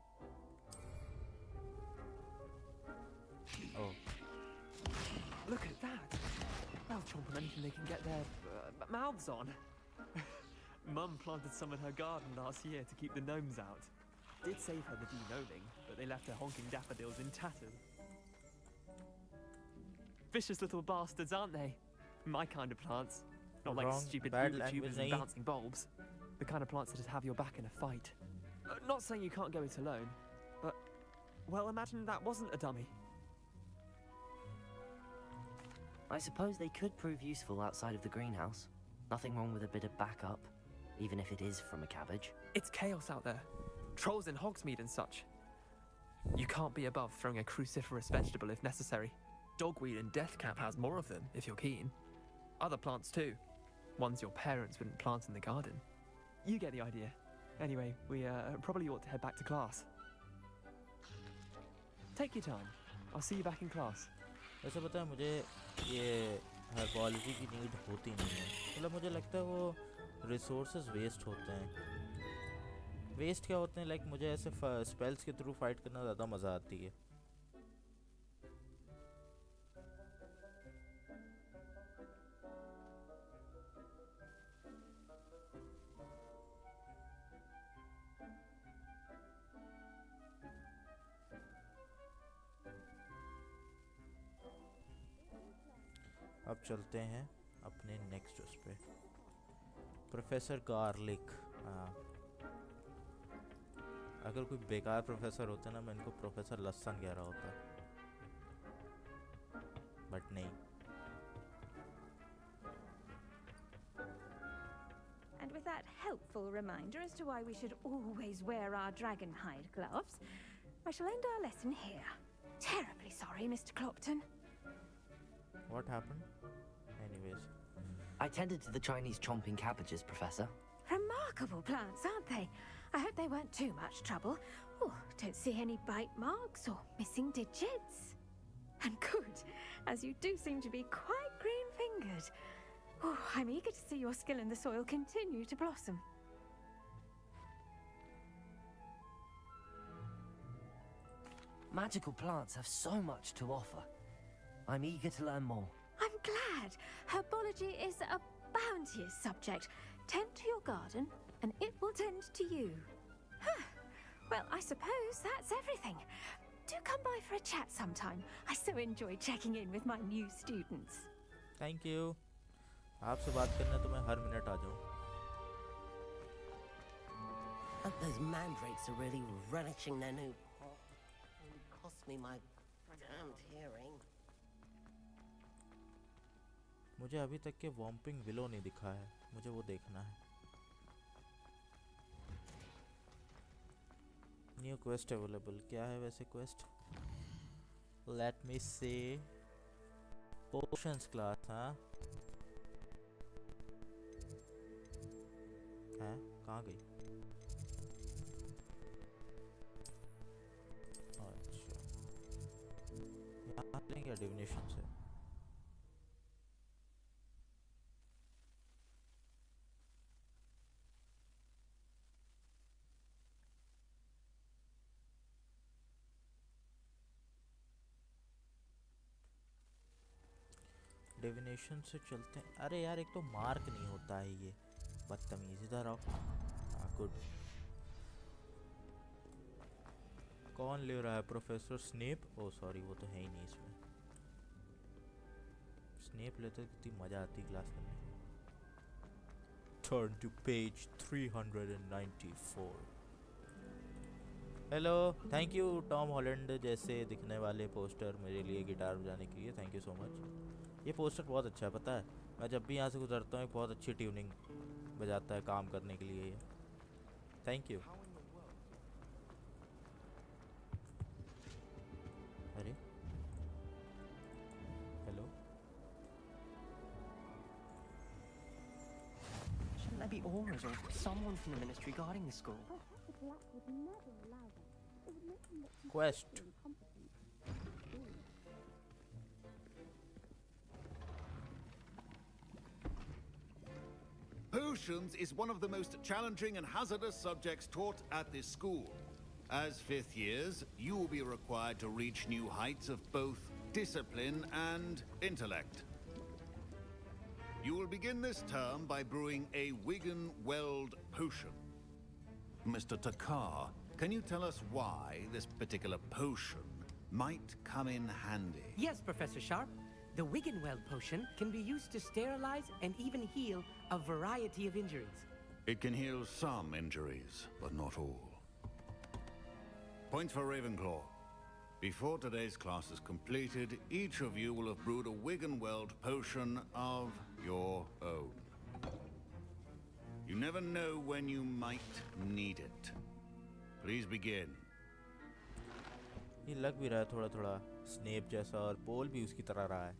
Oh. Look at that. They'll chomp on anything they can get their mouths on. Mum planted some in her garden last year to keep the gnomes out. Did save her the de-gnoming, but they left her honking daffodils in tatters. Vicious little bastards, aren't they? My kind of plants. Not like Wrong, stupid bad uber language tubers and nahi. bouncing bulbs. The kind of plants that just have your back in a fight. Not saying you can't go it alone, but, well, imagine that wasn't a dummy. I suppose they could prove useful outside of the greenhouse. Nothing wrong with a bit of backup, even if it is from a cabbage. It's chaos out there. Trolls in Hogsmeade and such. You can't be above throwing a cruciferous vegetable if necessary. Dogweed and deathcap has more of them, if you're keen. Other plants too. Ones your parents wouldn't plant in the garden. You get the idea. Anyway, we probably ought to head back to class. Take your time. I'll see you back in class. वैसे पता है मुझे ये herbology की need होती नहीं है. मतलब मुझे लगता है वो रिसोर्सेज वेस्ट होते हैं. वेस्ट क्या होते हैं, लाइक मुझे ऐसे स्पेल्स के थ्रू फाइट करना ज़्यादा मज़ा आती है. अब चलते हैं अपने नेक्स्ट उस पे. Professor garlic. हाँ, अगर कोई बेकार प्रोफेसर होता ना, मैं इनको प्रोफेसर लहसुन कह रहा होता, बट नहीं. And with that helpful reminder as to why we should always wear our dragon hide gloves, I shall end our lesson here. Terribly sorry, Mr. Clopton. What happened? Anyways. I tended to the Chinese chomping cabbages, Professor. Remarkable plants, aren't they? I hope they weren't too much trouble. Oh, don't see any bite marks or missing digits. And good, as you do seem to be quite green-fingered. Oh, I'm eager to see your skill in the soil continue to blossom. Magical plants have so much to offer. I'm eager to learn more. I'm glad. Herbology is a bounteous subject. Tend to your garden, and it will tend to you. Huh. Well, I suppose that's everything. Do come by for a chat sometime. I so enjoy checking in with my new students. Thank you. आपसे बात करना तो मैं हर minute आ जाऊँ. Those mandrakes are really relishing their new pot. It cost me my damned hearing. मुझे अभी तक के वॉम्पिंग विलो नहीं दिखा है, मुझे वो देखना है. New quest available. क्या है वैसे quest? Let me see. Potions class. हाँ, हैं कहाँ गई? अच्छा, यहाँ लेंगे डिविनेशन से. डिविनेशन से चलते हैं। अरे यार एक तो मार्क नहीं होता है ये बदतमीज। इधर आओ। हाँ गुड। कौन ले रहा है? Professor Snape? ओ सॉरी वो तो है ही नहीं इसमें। स्नेप लेते तो कितनी मजा आती क्लास करने में। Turn to page 394. Hello, thank you Tom Holland जैसे दिखने वाले पोस्टर मेरे लिए गिटार बजाने के लिए। Thank you so much. ये पोस्टर बहुत अच्छा है, पता है मैं जब भी यहाँ से गुजरता हूँ बहुत अच्छी ट्यूनिंग बजाता है काम करने के लिए ये। Thank you. अरे hello, Shouldn't there be auras or someone from the ministry guarding the school? quest. Potions is one of the most challenging and hazardous subjects taught at this school. As fifth years, you will be required to reach new heights of both discipline and intellect. You will begin this term by brewing a Wigan-Weld potion. Mr. Takar, can you tell us why this particular potion might come in handy? Yes, Professor Sharp. The Wiggenweld potion can be used to sterilize and even heal a variety of injuries. It can heal some injuries, but not all. Points for Ravenclaw. Before today's class is completed, each of you will have brewed a Wiggenweld potion of your own. You never know when you might need it. Please begin. ये लग भी रहा है थोड़ा थोड़ा Snape जैसा, और पोल भी उसकी तरह रहा है,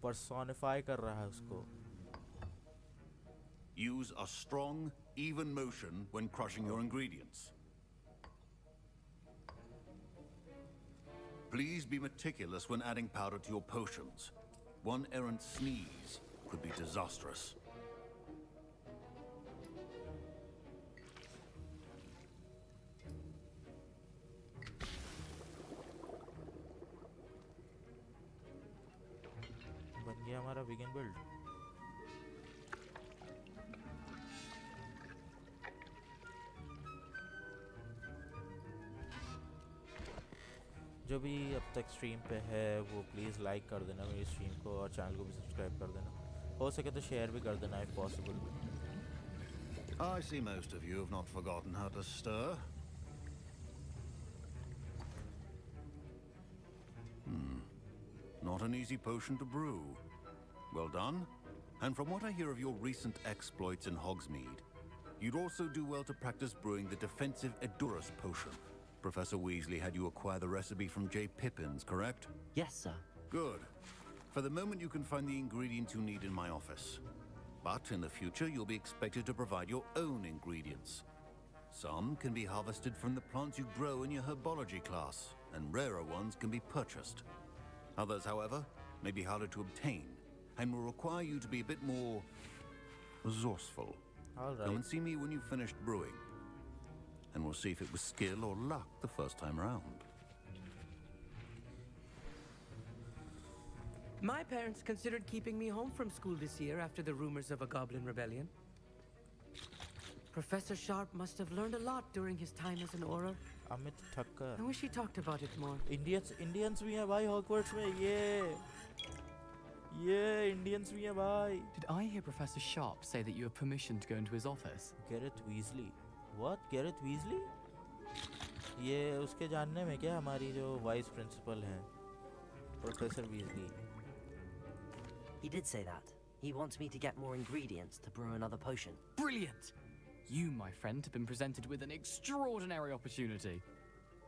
पर्सोनिफाई कर रहा है उसको। Use a strong, even motion when crushing your ingredients. Please be meticulous when adding powder to your potions. One errant sneeze could be disastrous. बन गया हमारा विगन बिल्ड। जो भी अब तक स्ट्रीम पे है वो प्लीज़ लाइक कर देना मेरी स्ट्रीम को, और चैनल को भी सब्सक्राइब कर देना, हो सके तो शेयर भी कर देना if possible. I see most of you have not forgotten how to stir. Not an easy potion to brew. Well done. And from what I hear of your recent exploits in Hogsmeade, you'd also do well to practice brewing the defensive Edurus potion. Professor Weasley had you acquire the recipe from J. Pippin's, correct? Yes, sir. Good. For the moment, you can find the ingredients you need in my office. But in the future, you'll be expected to provide your own ingredients. Some can be harvested from the plants you grow in your herbology class, and rarer ones can be purchased. Others, however, may be harder to obtain, and will require you to be a bit more resourceful. All right. Come and see me when you've finished brewing, and we'll see if it was skill or luck the first time round. My parents considered keeping me home from school this year after the rumors of a goblin rebellion. Professor Sharp must have learned a lot during his time as an Auror. Amit Thakkar. I wish he talked about it more. Indians भी हैं भाई Hogwarts में, ये Indians भी हैं भाई. Did I hear Professor Sharp say that you have permission to go into his office? Gareth Weasley. What? Gareth Weasley? ये उसके जानने में क्या हमारी जो वाइस प्रिंसिपल हैं, professor Weasley. He did say that. He wants me to get more ingredients to brew another potion. Brilliant! You, my friend, have been presented with an extraordinary opportunity.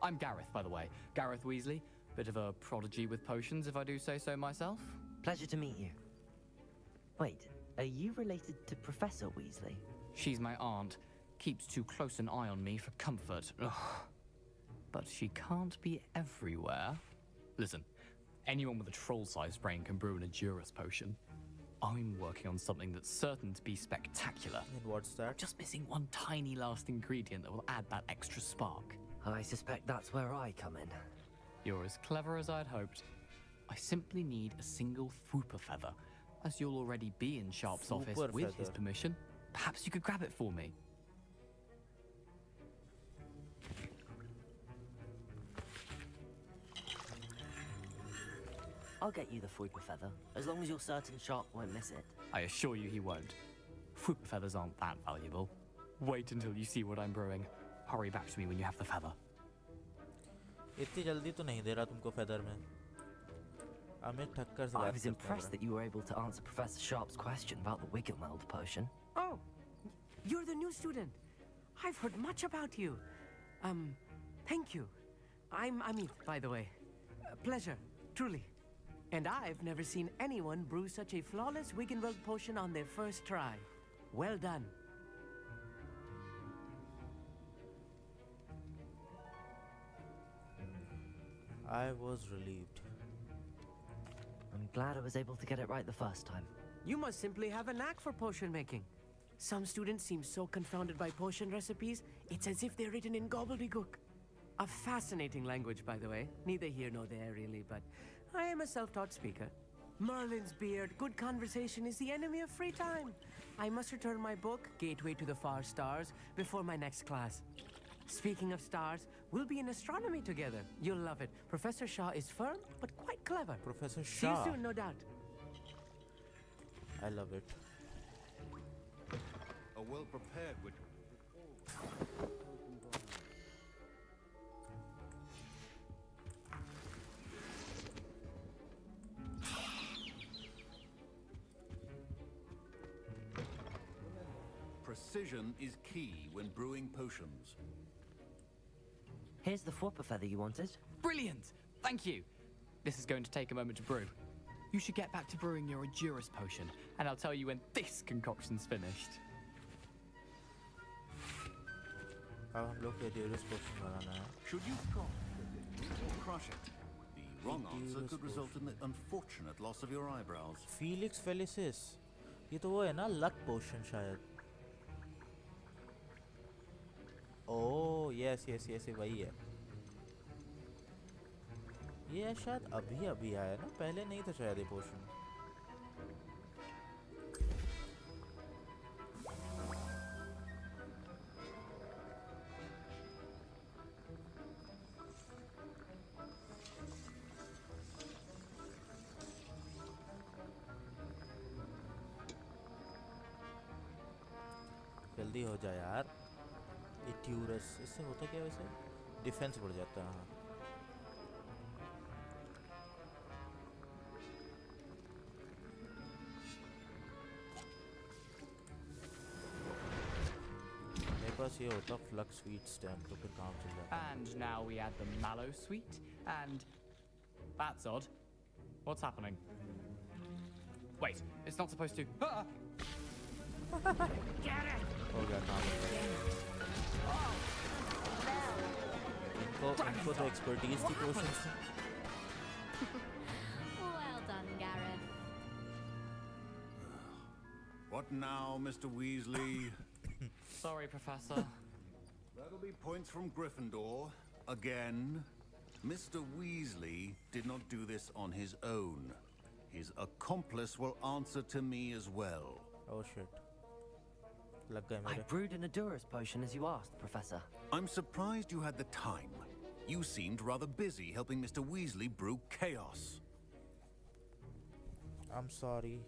I'm Gareth, by the way. Gareth Weasley. Bit of a prodigy with potions, if I do say so myself. Pleasure to meet you. Wait, are you related to Professor Weasley? She's my aunt. Keeps too close an eye on me for comfort. Ugh. But she can't be everywhere. Listen, anyone with a troll-sized brain can brew an Edurus potion. I'm working on something that's certain to be spectacular. And what's that? Just missing one tiny last ingredient that will add that extra spark. I suspect that's where I come in. You're as clever as I'd hoped. I simply need a single Fwooper feather. As you'll already be in Sharp's office Fwooper with his feather. permission, perhaps you could grab it for me. I'll get you the Fwooper feather, as long as you're certain Sharp won't miss it. I assure you he won't. Fwooper feathers aren't that valuable. Wait until you see what I'm brewing. Hurry back to me when you have the feather. इतनी जल्दी तो नहीं दे रहा तुमको feather में. अमित ठक्कर से I बात was करता impressed है. that you were able to answer Professor Sharp's question about the Wiggenweld potion. Oh, you're the new student. I've heard much about you. Thank you. I'm Amit, by the way. Pleasure, truly. And I've never seen anyone brew such a flawless Wiggenweld potion on their first try. Well done. I was relieved. I'm glad I was able to get it right the first time. You must simply have a knack for potion making. Some students seem so confounded by potion recipes, it's as if they're written in gobbledygook. A fascinating language, by the way. Neither here nor there, really, but I am a self-taught speaker. Merlin's beard, good conversation is the enemy of free time. I must return my book, Gateway to the Far Stars, before my next class. Speaking of stars, we'll be in astronomy together. You'll love it. Professor Shah is firm, but quite clever. Professor See you Shah. soon, no doubt. I love it. A well-prepared witch. Precision is key when brewing potions. Here's the Fwooper feather you wanted. Brilliant! Thank you! This is going to take a moment to brew. You should get back to brewing your Edurus potion, and I'll tell you when this concoction's finished. अब हम लोग के Edurus potion बनाना है. Should you crush it? The wrong answer could result in the unfortunate loss of your eyebrows. Felix Felicis. ये तो वो है ना luck potion शायद. Oh yes ये वही है. ये शायद अभी आया ना, पहले नहीं था शायद ये पोशन. जल्दी हो जाए यार. Edurus इससे होता क्या वैसे? डिफेंस बढ़ जाता है. हाँ. मेरे पास ये होता फ्लक्स स्वीट स्टैम्प तो फिर काम चल जाता. And now we add the mallow sweet, and that's odd. What's happening? Wait, it's not supposed to. Ah! Get it! हो गया काम. इनको तो एक्सपर्टीज की पोशंस थी. Well done, Gareth. What now, Mr. Weasley? Sorry, Professor. That'll be points from Gryffindor. Again. Mr. Weasley did not do this on his own. His accomplice will answer to me as well. Oh shit. लग गए I मेरे. brewed an Edurus potion as you asked, Professor. I'm surprised you had the time. You seemed rather busy helping Mr. Weasley brew chaos. I'm sorry.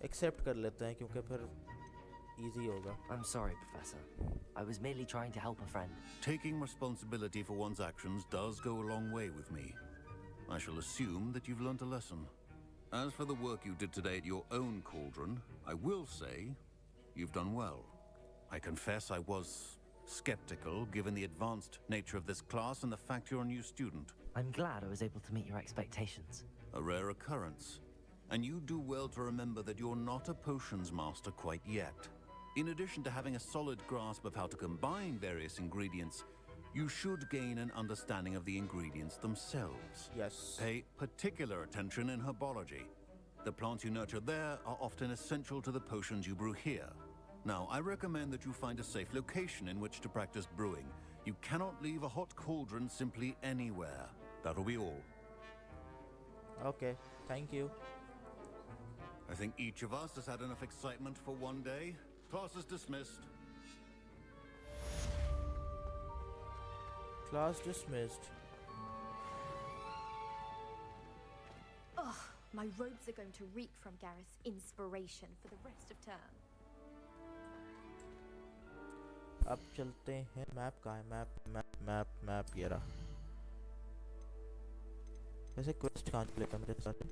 Accept कर लेते हैं क्योंकि फिर easy होगा. I'm sorry, Professor. I was merely trying to help a friend. Taking responsibility for one's actions does go a long way with me. I shall assume that you've learnt a lesson. As for the work you did today at your own cauldron, I will say you've done well. I confess I was skeptical given the advanced nature of this class and the fact you're a new student. I'm glad I was able to meet your expectations. A rare occurrence. And you do well to remember that you're not a potions master quite yet. In addition to having a solid grasp of how to combine various ingredients, you should gain an understanding of the ingredients themselves. Yes. Pay particular attention in herbology. The plants you nurture there are often essential to the potions you brew here. Now, I recommend that you find a safe location in which to practice brewing. You cannot leave a hot cauldron simply anywhere. That'll be all. Okay, thank you. I think each of us has had enough excitement for one day. Class is dismissed. Class dismissed. Ugh, my robes are going to reek from Gareth's inspiration for the rest of term. अब चलते हैं map का है map map map map ये रहा वैसे quest कहाँ चलेगा मेरे साथ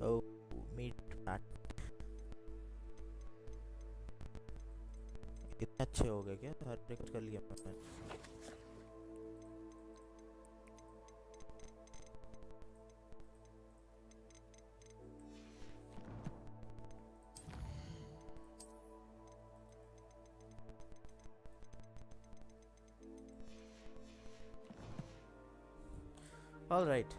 ओह मीट मैट कितने अच्छे हो गए क्या हर एक कर लिया मैंने ऑल राइट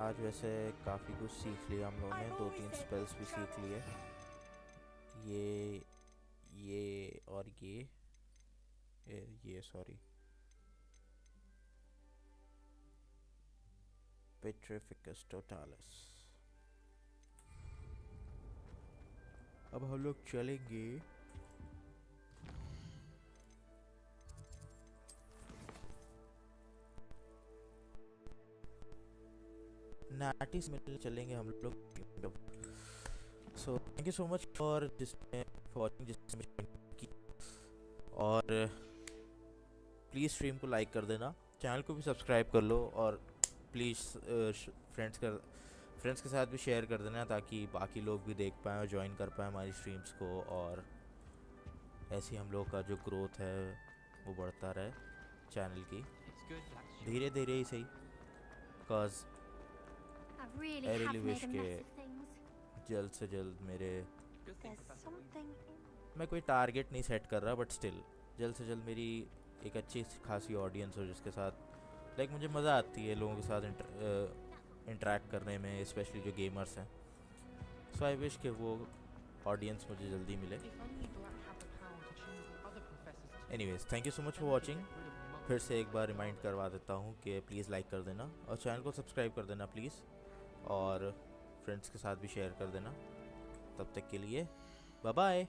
आज वैसे काफ़ी कुछ सीख लिया हम लोगों ने 2-3 स्पेल्स भी सीख लिए ये और ये सॉरी पेट्रिफिकस टोटालिस अब हम लोग चलेंगे नाटिस मिलने चलेंगे हम लोग so thank you so much for watching जिसने की और प्लीज़ स्ट्रीम को लाइक कर देना चैनल को भी सब्सक्राइब कर लो और प्लीज़ फ्रेंड्स के साथ भी शेयर कर देना ताकि बाकी लोग भी देख पाएँ और ज्वाइन कर पाएँ हमारी स्ट्रीम्स को और ऐसे हम लोग का जो ग्रोथ है वो बढ़ता रहे चैनल की धीरे धीरे ही सही बिकॉज I really wish के जल्द से जल्द मेरे मैं कोई टारगेट नहीं सेट कर रहा बट स्टिल जल्द से जल्द मेरी एक अच्छी खासी ऑडियंस हो जिसके साथ लाइक मुझे मज़ा आती है लोगों के साथ इंटरेक्ट करने में स्पेशली जो गेमर्स हैं सो आई विश कि वो ऑडियंस मुझे जल्दी मिले anyways thank you so much for watching फिर से एक बार रिमाइंड करवा देता हूँ कि प्लीज़ लाइक कर देना और चैनल को सब्सक्राइब कर देना प्लीज़ और फ्रेंड्स के साथ भी शेयर कर देना तब तक के लिए बाय बाय